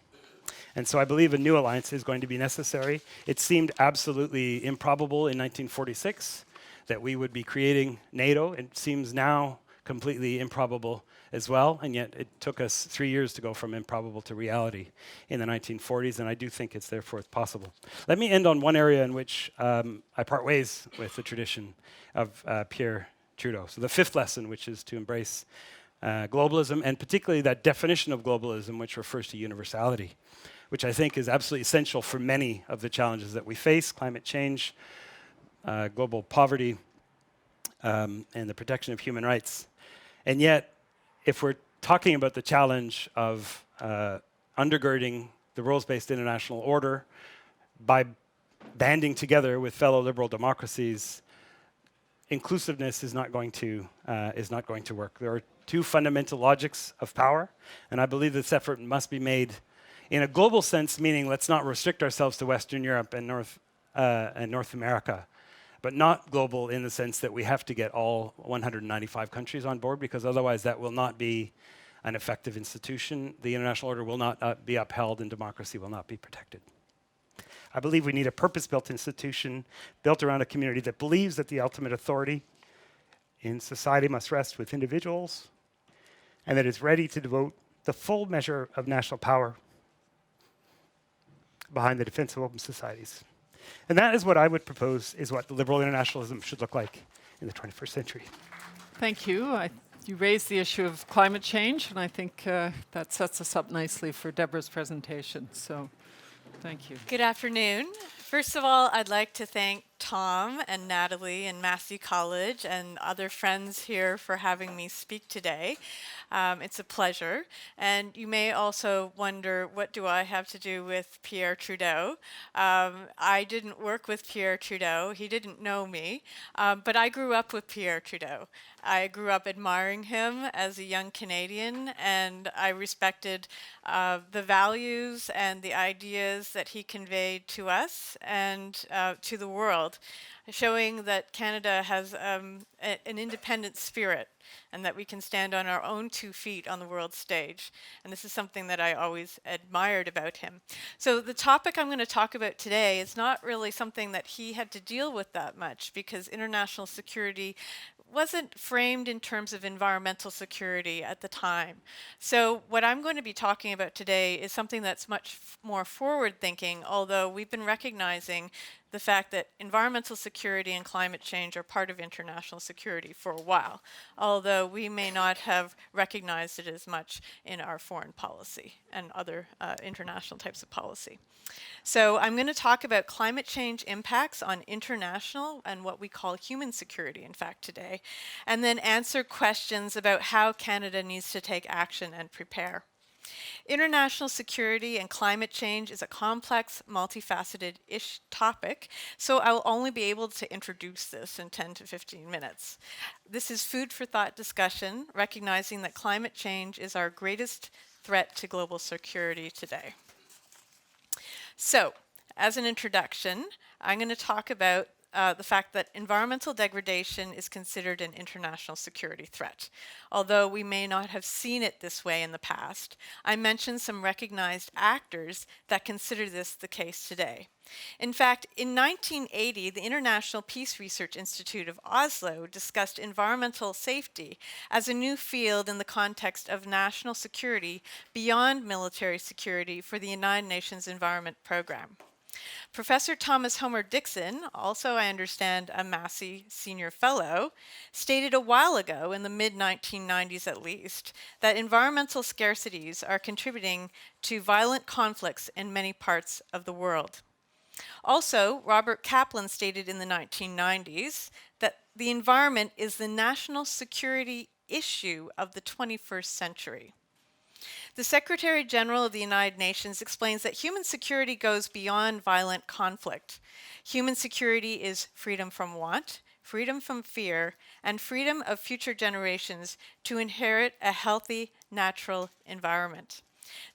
And so I believe a new alliance is going to be necessary. It seemed absolutely improbable in 1946 that we would be creating NATO. It seems now completely improbable as well, and yet it took us 3 years to go from improbable to reality in the 1940s, and I do think it's therefore possible. Let me end on one area in which I part ways with the tradition of Pierre Trudeau. So the fifth lesson, which is to embrace globalism, and particularly that definition of globalism which refers to universality, which I think is absolutely essential for many of the challenges that we face: climate change, global poverty, and the protection of human rights. And yet, if we're talking about the challenge of undergirding the rules-based international order by banding together with fellow liberal democracies, inclusiveness is not going to work. There are two fundamental logics of power, and I believe this effort must be made in a global sense, meaning let's not restrict ourselves to Western Europe and North America, but not global in the sense that we have to get all 195 countries on board, because otherwise that will not be an effective institution. The international order will not be upheld, and democracy will not be protected. I believe we need a purpose-built institution built around a community that believes that the ultimate authority in society must rest with individuals, and that is ready to devote the full measure of national power behind the defense of open societies. And that is what I would propose is what the liberal internationalism should look like in the 21st century. Thank you. You raised the issue of climate change, and I think that sets us up nicely for Deborah's presentation. So thank you. Good afternoon. First of all, I'd like to thank Tom and Natalie and Massey College and other friends here for having me speak today. It's a pleasure. And you may also wonder, what do I have to do with Pierre Trudeau? I didn't work with Pierre Trudeau. He didn't know me. But I grew up with Pierre Trudeau. I grew up admiring him as a young Canadian, and I respected the values and the ideas that he conveyed to us and to the world, showing that Canada has an independent spirit and that we can stand on our own 2 feet on the world stage. And this is something that I always admired about him. So the topic I'm going to talk about today is not really something that he had to deal with that much, because international security wasn't framed in terms of environmental security at the time. So what I'm going to be talking about today is something that's much more forward-thinking, although we've been recognizing the fact that environmental security and climate change are part of international security for a while, although we may not have recognized it as much in our foreign policy and other international types of policy. So I'm going to talk about climate change impacts on international and what we call human security, in fact, today, and then answer questions about how Canada needs to take action and prepare. International security and climate change is a complex, multifaceted-ish topic, so I will only be able to introduce this in 10 to 15 minutes. This is food for thought discussion, recognizing that climate change is our greatest threat to global security today. So, as an introduction, I'm going to talk about the fact that environmental degradation is considered an international security threat. Although we may not have seen it this way in the past, I mentioned some recognized actors that consider this the case today. In fact, in 1980, the International Peace Research Institute of Oslo discussed environmental safety as a new field in the context of national security beyond military security for the United Nations Environment Program. Professor Thomas Homer Dixon, also I understand a Massey Senior Fellow, stated a while ago, in the mid-1990s at least, that environmental scarcities are contributing to violent conflicts in many parts of the world. Also, Robert Kaplan stated in the 1990s that the environment is the national security issue of the 21st century. The Secretary General of the United Nations explains that human security goes beyond violent conflict. Human security is freedom from want, freedom from fear, and freedom of future generations to inherit a healthy, natural environment.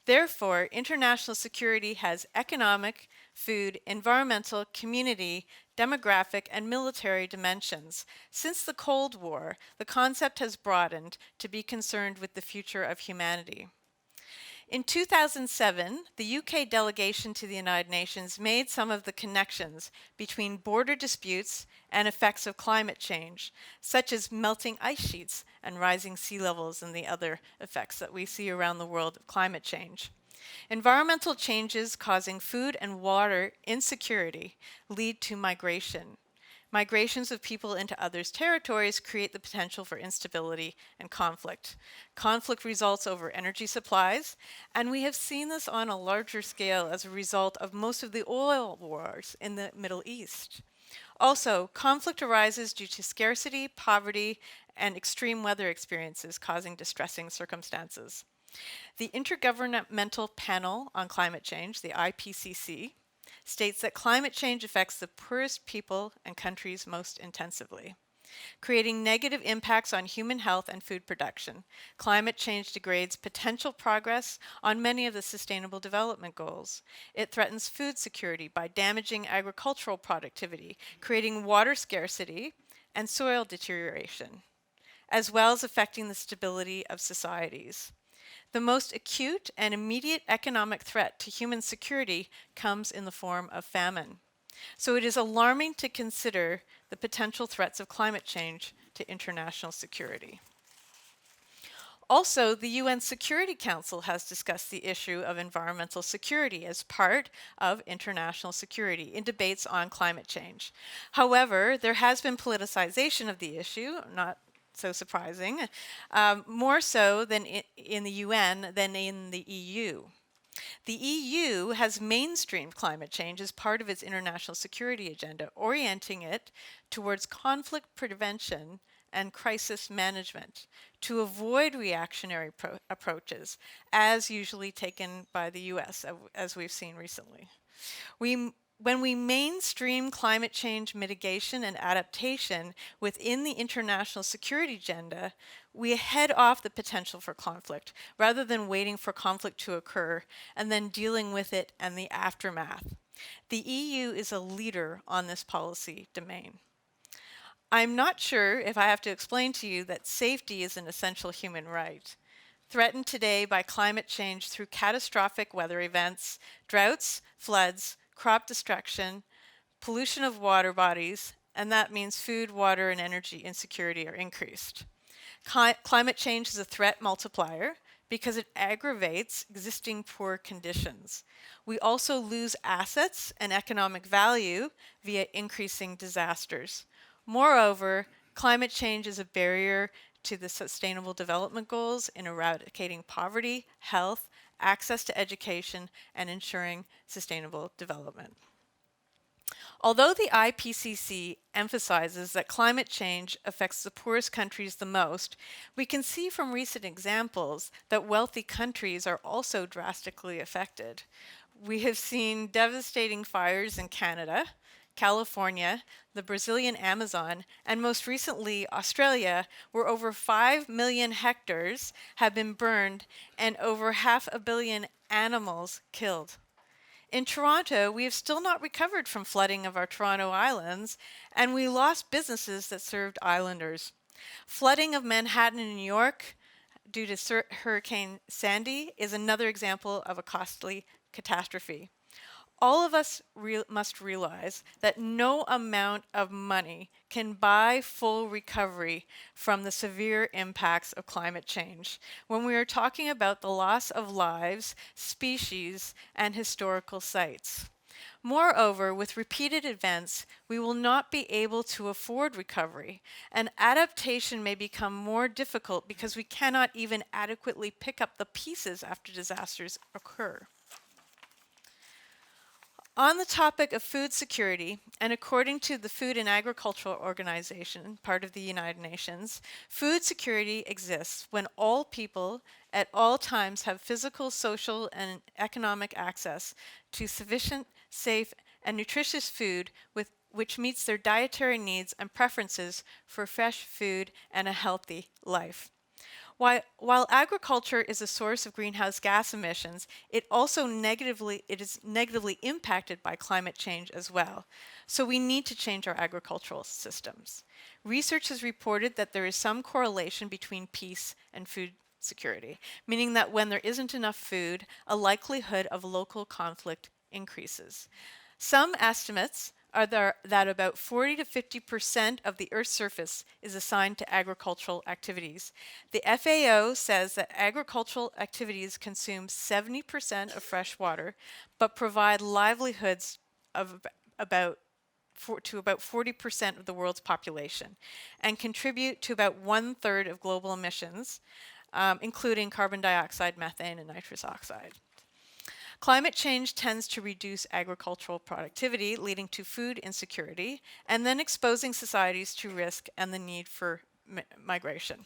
Therefore, international security has economic, food, environmental, community, demographic, and military dimensions. Since the Cold War, the concept has broadened to be concerned with the future of humanity. In 2007, the UK delegation to the United Nations made some of the connections between border disputes and effects of climate change, such as melting ice sheets and rising sea levels and the other effects that we see around the world of climate change. Environmental changes causing food and water insecurity lead to migration. Migrations of people into others' territories create the potential for instability and conflict. Conflict results over energy supplies, and we have seen this on a larger scale as a result of most of the oil wars in the Middle East. Also, conflict arises due to scarcity, poverty, and extreme weather experiences causing distressing circumstances. The Intergovernmental Panel on Climate Change, the IPCC, states that climate change affects the poorest people and countries most intensively, creating negative impacts on human health and food production. Climate change degrades potential progress on many of the Sustainable Development Goals. It threatens food security by damaging agricultural productivity, creating water scarcity and soil deterioration, as well as affecting the stability of societies. The most acute and immediate economic threat to human security comes in the form of famine. So it is alarming to consider the potential threats of climate change to international security. Also, the UN Security Council has discussed the issue of environmental security as part of international security in debates on climate change. However, there has been politicization of the issue, not so surprising, more so than in the UN than in the EU. The EU has mainstreamed climate change as part of its international security agenda, orienting it towards conflict prevention and crisis management to avoid reactionary approaches, as usually taken by the US, as we've seen recently. When we mainstream climate change mitigation and adaptation within the international security agenda, we head off the potential for conflict rather than waiting for conflict to occur and then dealing with it and the aftermath. The EU is a leader on this policy domain. I'm not sure if I have to explain to you that safety is an essential human right, threatened today by climate change through catastrophic weather events, droughts, floods, crop destruction, pollution of water bodies, and that means food, water, and energy insecurity are increased. Climate change is a threat multiplier because it aggravates existing poor conditions. We also lose assets and economic value via increasing disasters. Moreover, climate change is a barrier to the Sustainable Development Goals in eradicating poverty, health, access to education, and ensuring sustainable development. Although the IPCC emphasizes that climate change affects the poorest countries the most, we can see from recent examples that wealthy countries are also drastically affected. We have seen devastating fires in Canada, California, the Brazilian Amazon, and most recently Australia, where over 5 million hectares have been burned and over 500 million animals killed. In Toronto, we have still not recovered from flooding of our Toronto islands, and we lost businesses that served islanders. Flooding of Manhattan and New York due to Hurricane Sandy is another example of a costly catastrophe. All of us must realize that no amount of money can buy full recovery from the severe impacts of climate change when we are talking about the loss of lives, species, and historical sites. Moreover, with repeated events, we will not be able to afford recovery, and adaptation may become more difficult because we cannot even adequately pick up the pieces after disasters occur. On the topic of food security, and according to the Food and Agricultural Organization, part of the United Nations, food security exists when all people at all times have physical, social, and economic access to sufficient, safe, and nutritious food which meets their dietary needs and preferences for fresh food and a healthy life. While agriculture is a source of greenhouse gas emissions, it is negatively impacted by climate change as well. So we need to change our agricultural systems. Research has reported that there is some correlation between peace and food security, meaning that when there isn't enough food, a likelihood of local conflict increases. Some estimates are that about 40 to 50% of the Earth's surface is assigned to agricultural activities. The FAO says that agricultural activities consume 70% of fresh water, but provide livelihoods of about 40% of the world's population, and contribute to about 1/3 of global emissions, including carbon dioxide, methane, and nitrous oxide. Climate change tends to reduce agricultural productivity, leading to food insecurity, and then exposing societies to risk and the need for migration.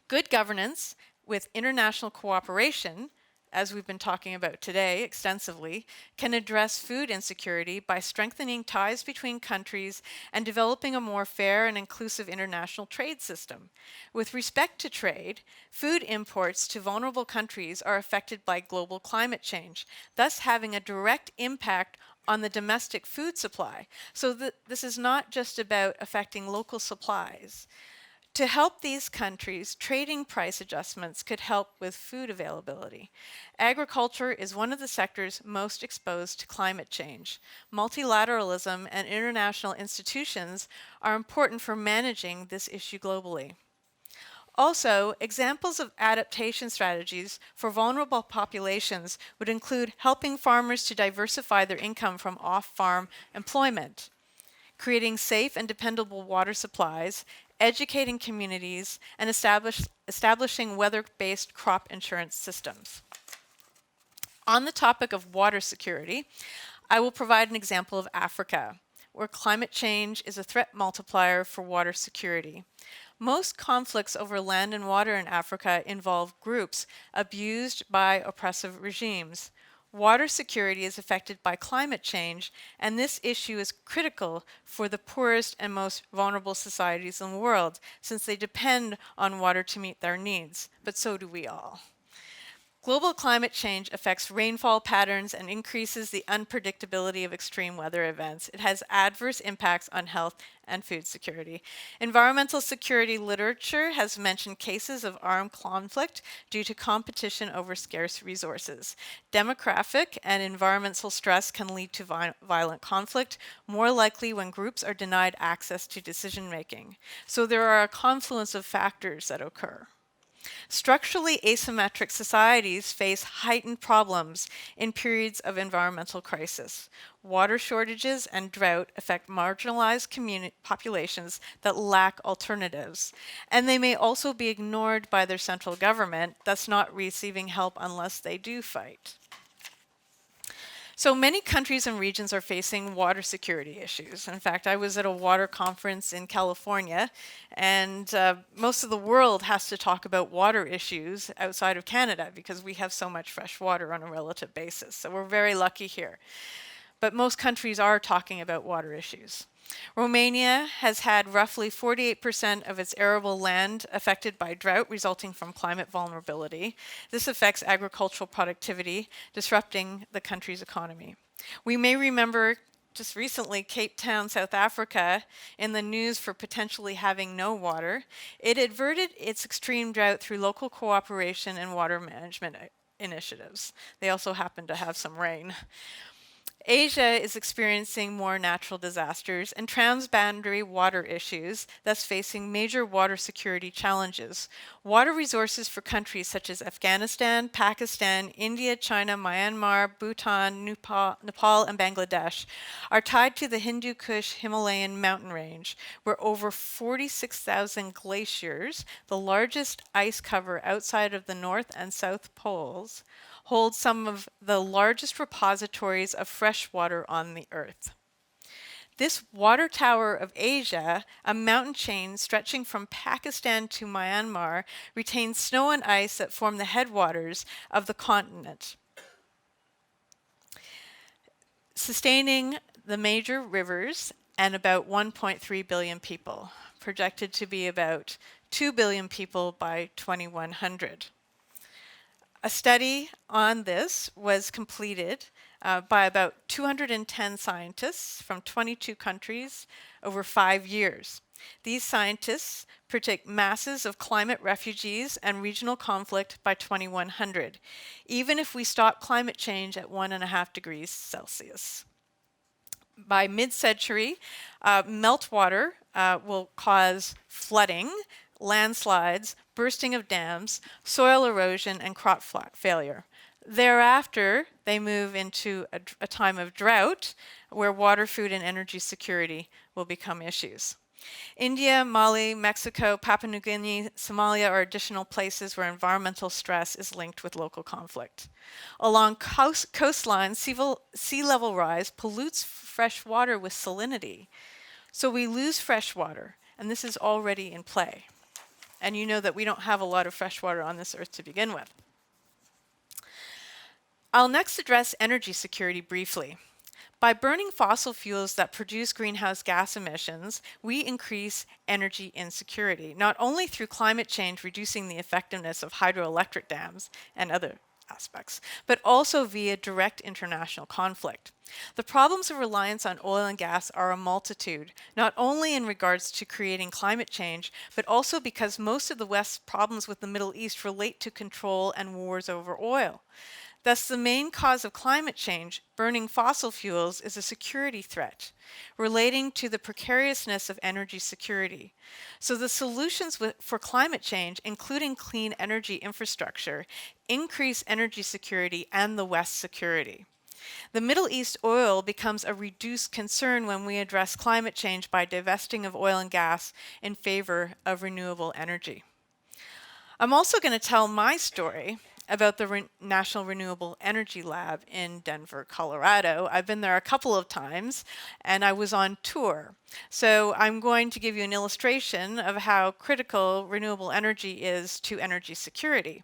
Good governance with international cooperation, as we've been talking about today extensively, can address food insecurity by strengthening ties between countries and developing a more fair and inclusive international trade system. With respect to trade, food imports to vulnerable countries are affected by global climate change, thus having a direct impact on the domestic food supply. So this is not just about affecting local supplies. To help these countries, trading price adjustments could help with food availability. Agriculture is one of the sectors most exposed to climate change. Multilateralism and international institutions are important for managing this issue globally. Also, examples of adaptation strategies for vulnerable populations would include helping farmers to diversify their income from off-farm employment, creating safe and dependable water supplies, educating communities, and establishing weather-based crop insurance systems. On the topic of water security, I will provide an example of Africa, where climate change is a threat multiplier for water security. Most conflicts over land and water in Africa involve groups abused by oppressive regimes. Water security is affected by climate change, and this issue is critical for the poorest and most vulnerable societies in the world, since they depend on water to meet their needs, but so do we all. Global climate change affects rainfall patterns and increases the unpredictability of extreme weather events. It has adverse impacts on health and food security. Environmental security literature has mentioned cases of armed conflict due to competition over scarce resources. Demographic and environmental stress can lead to violent conflict, more likely when groups are denied access to decision making. So there are a confluence of factors that occur. Structurally asymmetric societies face heightened problems in periods of environmental crisis. Water shortages and drought affect marginalized populations that lack alternatives, and they may also be ignored by their central government, thus not receiving help unless they do fight. So many countries and regions are facing water security issues. In fact, I was at a water conference in California, and most of the world has to talk about water issues outside of Canada because we have so much fresh water on a relative basis. So we're very lucky here. But most countries are talking about water issues. Romania has had roughly 48% of its arable land affected by drought resulting from climate vulnerability. This affects agricultural productivity, disrupting the country's economy. We may remember just recently Cape Town, South Africa, in the news for potentially having no water. It averted its extreme drought through local cooperation and water management initiatives. They also happen to have some rain. Asia is experiencing more natural disasters and transboundary water issues, thus facing major water security challenges. Water resources for countries such as Afghanistan, Pakistan, India, China, Myanmar, Bhutan, Nepal, and Bangladesh are tied to the Hindu Kush Himalayan mountain range, where over 46,000 glaciers, the largest ice cover outside of the North and South Poles, hold some of the largest repositories of fresh water on the earth. This water tower of Asia, a mountain chain stretching from Pakistan to Myanmar, retains snow and ice that form the headwaters of the continent, sustaining the major rivers and about 1.3 billion people, projected to be about 2 billion people by 2100. A study on this was completed by about 210 scientists from 22 countries over 5 years. These scientists predict masses of climate refugees and regional conflict by 2100, even if we stop climate change at 1.5 degrees Celsius. By mid-century, meltwater will cause flooding, landslides, bursting of dams, soil erosion, and crop failure. Thereafter, they move into a time of drought where water, food, and energy security will become issues. India, Mali, Mexico, Papua New Guinea, Somalia are additional places where environmental stress is linked with local conflict. Along coastlines, sea level rise pollutes fresh water with salinity. So we lose fresh water, and this is already in play. And you know that we don't have a lot of fresh water on this earth to begin with. I'll next address energy security briefly. By burning fossil fuels that produce greenhouse gas emissions, we increase energy insecurity, not only through climate change reducing the effectiveness of hydroelectric dams and other aspects, but also via direct international conflict. The problems of reliance on oil and gas are a multitude, not only in regards to creating climate change, but also because most of the West's problems with the Middle East relate to control and wars over oil. Thus, the main cause of climate change, burning fossil fuels, is a security threat relating to the precariousness of energy security. So the solutions for climate change, including clean energy infrastructure, increase energy security and the West's security. The Middle East oil becomes a reduced concern when we address climate change by divesting of oil and gas in favor of renewable energy. I'm also going to tell my story about the National Renewable Energy Lab in Denver, Colorado. I've been there a couple of times, and I was on tour. So I'm going to give you an illustration of how critical renewable energy is to energy security.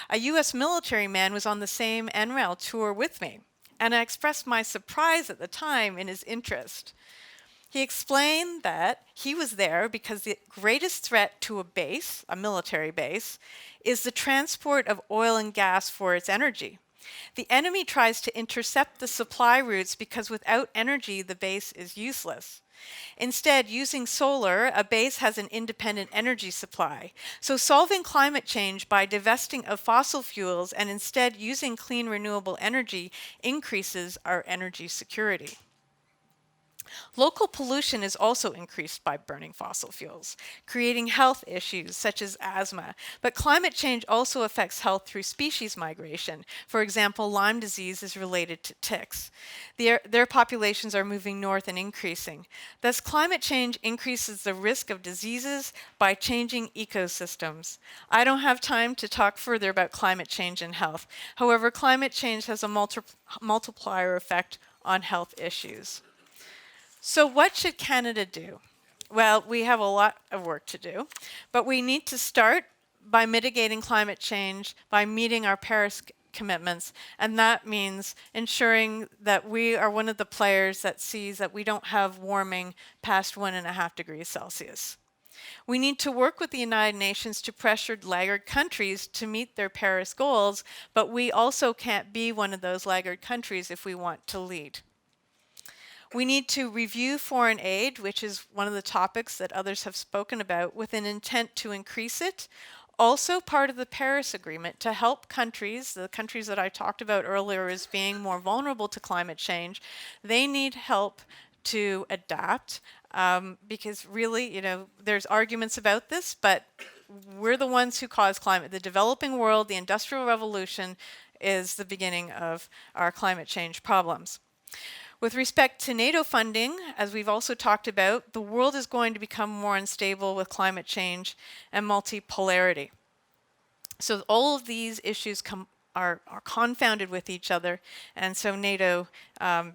A U.S. military man was on the same NREL tour with me, and I expressed my surprise at the time in his interest. He explained that he was there because the greatest threat to a base, a military base, is the transport of oil and gas for its energy. The enemy tries to intercept the supply routes because without energy, the base is useless. Instead, using solar, a base has an independent energy supply. So solving climate change by divesting of fossil fuels and instead using clean renewable energy increases our energy security. Local pollution is also increased by burning fossil fuels, creating health issues such as asthma. But climate change also affects health through species migration. For example, Lyme disease is related to ticks. Their populations are moving north and increasing. Thus, climate change increases the risk of diseases by changing ecosystems. I don't have time to talk further about climate change and health. However, climate change has a multiplier effect on health issues. So what should Canada do? Well, we have a lot of work to do, but we need to start by mitigating climate change, by meeting our Paris commitments, and that means ensuring that we are one of the players that sees that we don't have warming past 1.5 degrees Celsius. We need to work with the United Nations to pressure laggard countries to meet their Paris goals, but we also can't be one of those laggard countries if we want to lead. We need to review foreign aid, which is one of the topics that others have spoken about, with an intent to increase it. Also part of the Paris Agreement to help countries, the countries that I talked about earlier as being more vulnerable to climate change, they need help to adapt because really, you know, there's arguments about this, but we're the ones who cause climate. The developing world, the Industrial Revolution is the beginning of our climate change problems. With respect to NATO funding, as we've also talked about, the world is going to become more unstable with climate change and multipolarity. So all of these issues are confounded with each other, and so NATO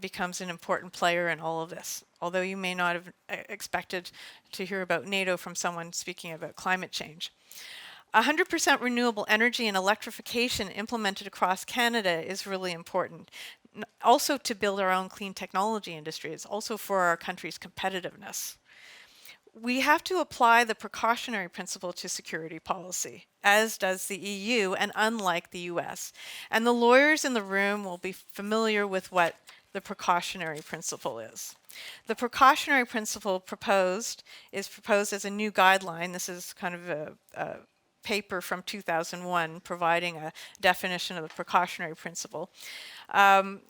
becomes an important player in all of this, although you may not have expected to hear about NATO from someone speaking about climate change. 100% renewable energy and electrification implemented across Canada is really important. Also to build our own clean technology industry. It's also for our country's competitiveness. We have to apply the precautionary principle to security policy, as does the EU, and unlike the US. And the lawyers in the room will be familiar with what the precautionary principle is. The precautionary principle is proposed as a new guideline. This is kind of a paper from 2001 providing a definition of the precautionary principle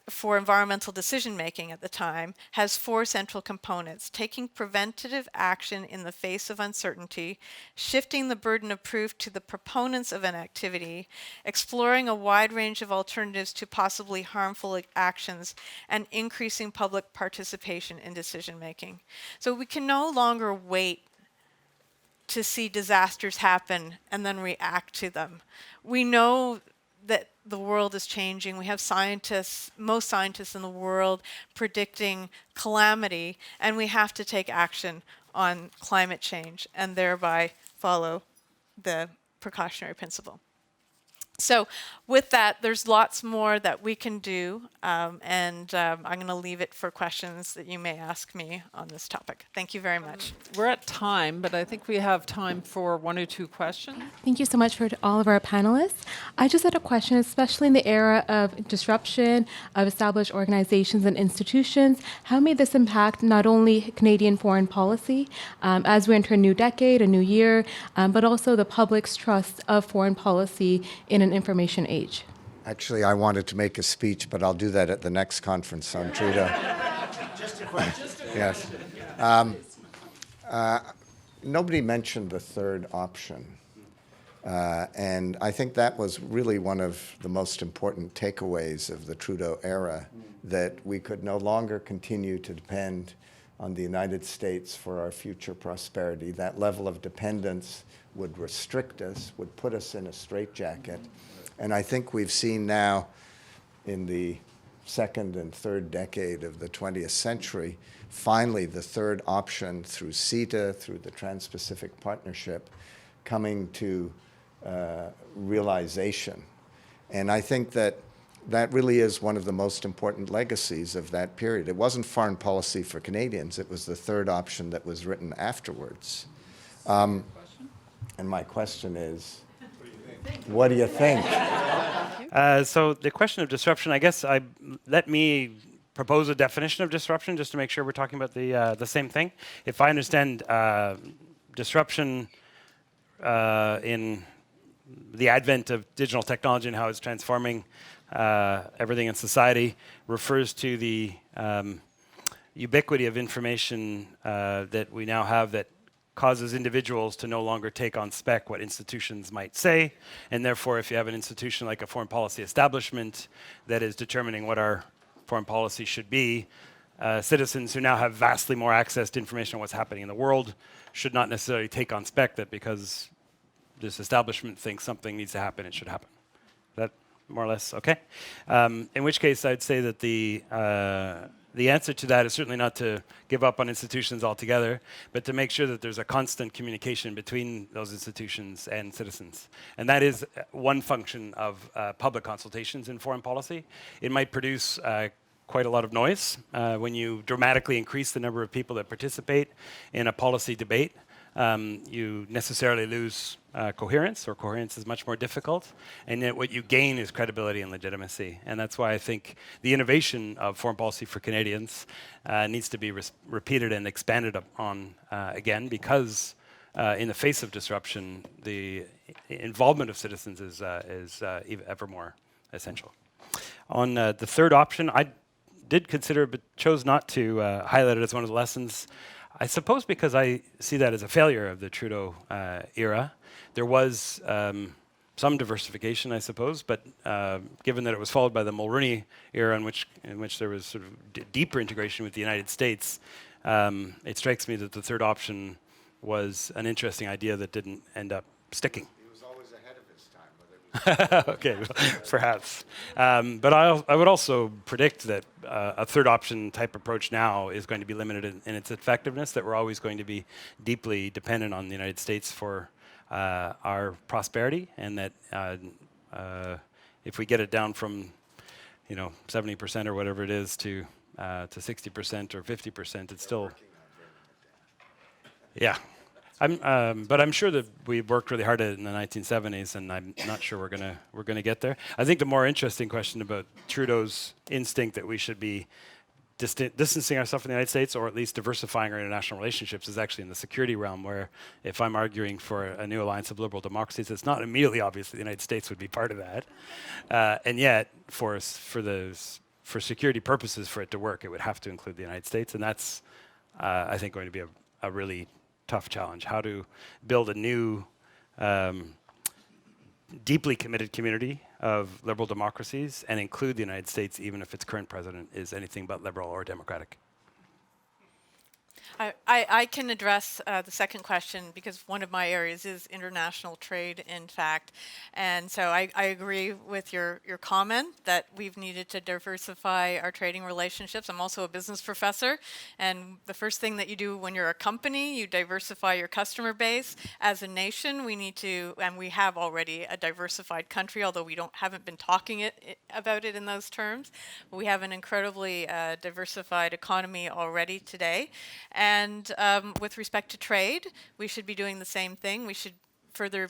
for environmental decision making at the time, has 4 central components: taking preventative action in the face of uncertainty, shifting the burden of proof to the proponents of an activity, exploring a wide range of alternatives to possibly harmful actions, and increasing public participation in decision making. So we can no longer wait to see disasters happen and then react to them. We know that the world is changing. We have scientists, most scientists in the world, predicting calamity, and we have to take action on climate change and thereby follow the precautionary principle. So with that, there's lots more that we can do, and I'm going to leave it for questions that you may ask me on this topic. Thank you very much. We're at time, but I think we have time for 1 or 2 questions. Thank you so much for all of our panelists. I just had a question, especially in the era of disruption of established organizations and institutions. How may this impact not only Canadian foreign policy as we enter a new decade, a new year, but also the public's trust of foreign policy in an information age? Actually, I wanted to make a speech, but I'll do that at the next conference on Trudeau. Just a question. Yes. Nobody mentioned the third option. And I think that was really one of the most important takeaways of the Trudeau era, that we could no longer continue to depend on the United States for our future prosperity. That level of dependence would restrict us, would put us in a straitjacket. And I think we've seen now in the second and third decade of the 20th century, finally the third option through CETA, through the Trans-Pacific Partnership, coming to realization. And I think that that really is one of the most important legacies of that period. It wasn't foreign policy for Canadians, it was the third option that was written afterwards. And my question is, what do you think? So the question of disruption, I guess let me propose a definition of disruption just to make sure we're talking about the same thing. If I understand disruption in the advent of digital technology and how it's transforming everything in society refers to the ubiquity of information that we now have that causes individuals to no longer take on spec what institutions might say, and therefore if you have an institution like a foreign policy establishment that is determining what our foreign policy should be, citizens who now have vastly more access to information on what's happening in the world should not necessarily take on spec that because this establishment thinks something needs to happen, it should happen. Is that more or less okay? In which case I'd say that the answer to that is certainly not to give up on institutions altogether, but to make sure that there's a constant communication between those institutions and citizens. And that is one function of public consultations in foreign policy. It might produce quite a lot of noise when you dramatically increase the number of people that participate in a policy debate. You necessarily lose coherence, or coherence is much more difficult, and yet what you gain is credibility and legitimacy. And that's why I think the innovation of foreign policy for Canadians needs to be repeated and expanded upon again, because in the face of disruption, the involvement of citizens is ever more essential. On the third option, I did consider but chose not to highlight it as one of the lessons. I suppose because I see that as a failure of the Trudeau era. There was some diversification, I suppose, but given that it was followed by the Mulroney era, in which there was sort of deeper integration with the United States, it strikes me that the third option was an interesting idea that didn't end up sticking. He was always ahead of his time. Okay, perhaps. But I would also predict that a third option type approach now is going to be limited in its effectiveness, that we're always going to be deeply dependent on the United States for our prosperity, and that if we get it down from 70% or whatever it is to 60% or 50%, it's still... Yeah. But I'm sure that we worked really hard at it in the 1970s, and I'm not sure we're gonna get there. I think the more interesting question about Trudeau's instinct that we should be distancing ourselves from the United States, or at least diversifying our international relationships, is actually in the security realm, where if I'm arguing for a new alliance of liberal democracies, it's not immediately obvious that the United States would be part of that. And yet, for security purposes, for it to work, it would have to include the United States, and that's, I think, going to be a really tough challenge. How to build a new, deeply committed community of liberal democracies and include the United States, even if its current president is anything but liberal or democratic. I can address the second question, because one of my areas is international trade, in fact. And so I agree with your comment that we've needed to diversify our trading relationships. I'm also a business professor, and the first thing that you do when you're a company, you diversify your customer base. As a nation, we need to, and we have already a diversified country, although we haven't been talking about it in those terms. But we have an incredibly diversified economy already today. And with respect to trade, we should be doing the same thing. We should further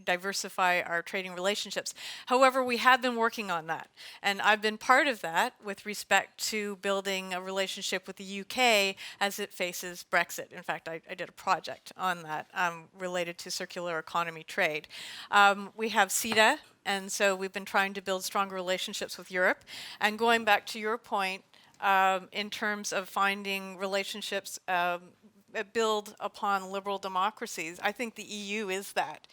diversify our trading relationships. However, we have been working on that. And I've been part of that with respect to building a relationship with the UK as it faces Brexit. In fact, I did a project on that related to circular economy trade. We have CETA, and so we've been trying to build stronger relationships with Europe. And going back to your point, in terms of finding relationships that build upon liberal democracies, I think the EU is that.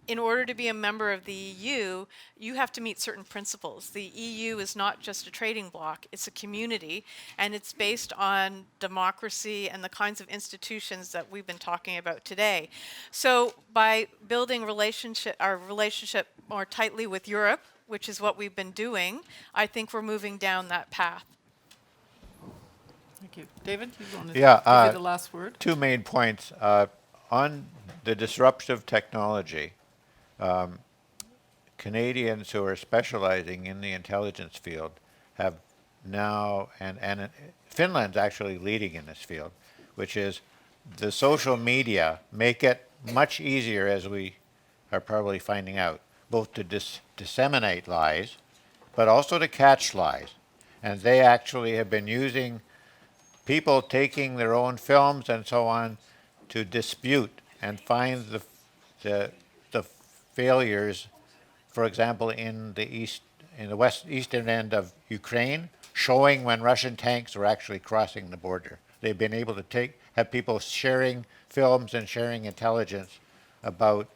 In order to be a member of the EU, you have to meet certain principles. The EU is not just a trading bloc, it's a community, and it's based on democracy and the kinds of institutions that we've been talking about today. So by building our relationship more tightly with Europe, which is what we've been doing, I think we're moving down that path. Thank you. David, you want to give you the last word? Two main points. On the disruptive technology, Canadians who are specializing in the intelligence field have now, and Finland's actually leading in this field, which is the social media make it much easier, as we are probably finding out, both to disseminate lies, but also to catch lies. And they actually have been using people taking their own films and so on to dispute and find the failures, for example, in the eastern end of Ukraine, showing when Russian tanks were actually crossing the border. They've been able to have people sharing films and sharing intelligence about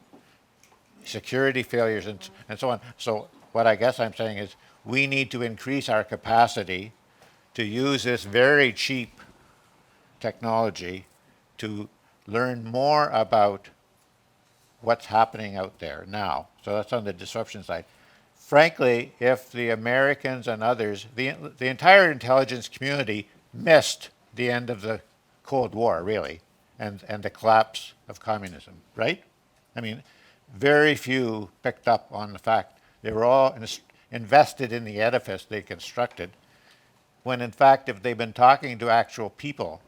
security failures and so on. So what I guess I'm saying is we need to increase our capacity to use this very cheap technology to learn more about what's happening out there now. So that's on the disruption side. Frankly, if the Americans and others, the entire intelligence community missed the end of the Cold War, really, and the collapse of communism, right? I mean, very few picked up on the fact they were all invested in the edifice they constructed, when in fact, if they've been talking to actual people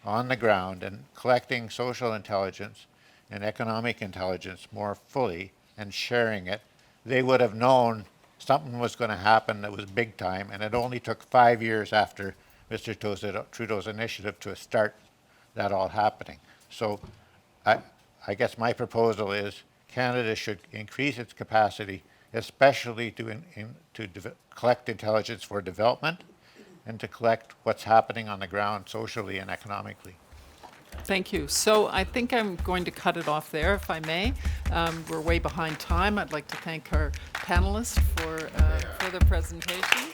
on the ground and collecting social intelligence and economic intelligence more fully and sharing it, they would have known something was going to happen that was big time, and it only took 5 years after Mr. Trudeau's initiative to start that all happening. So I guess my proposal is Canada should increase its capacity, especially to collect intelligence for development and to collect what's happening on the ground socially and economically. Thank you. So I think I'm going to cut it off there, if I may. We're way behind time. I'd like to thank our panelists for their presentation.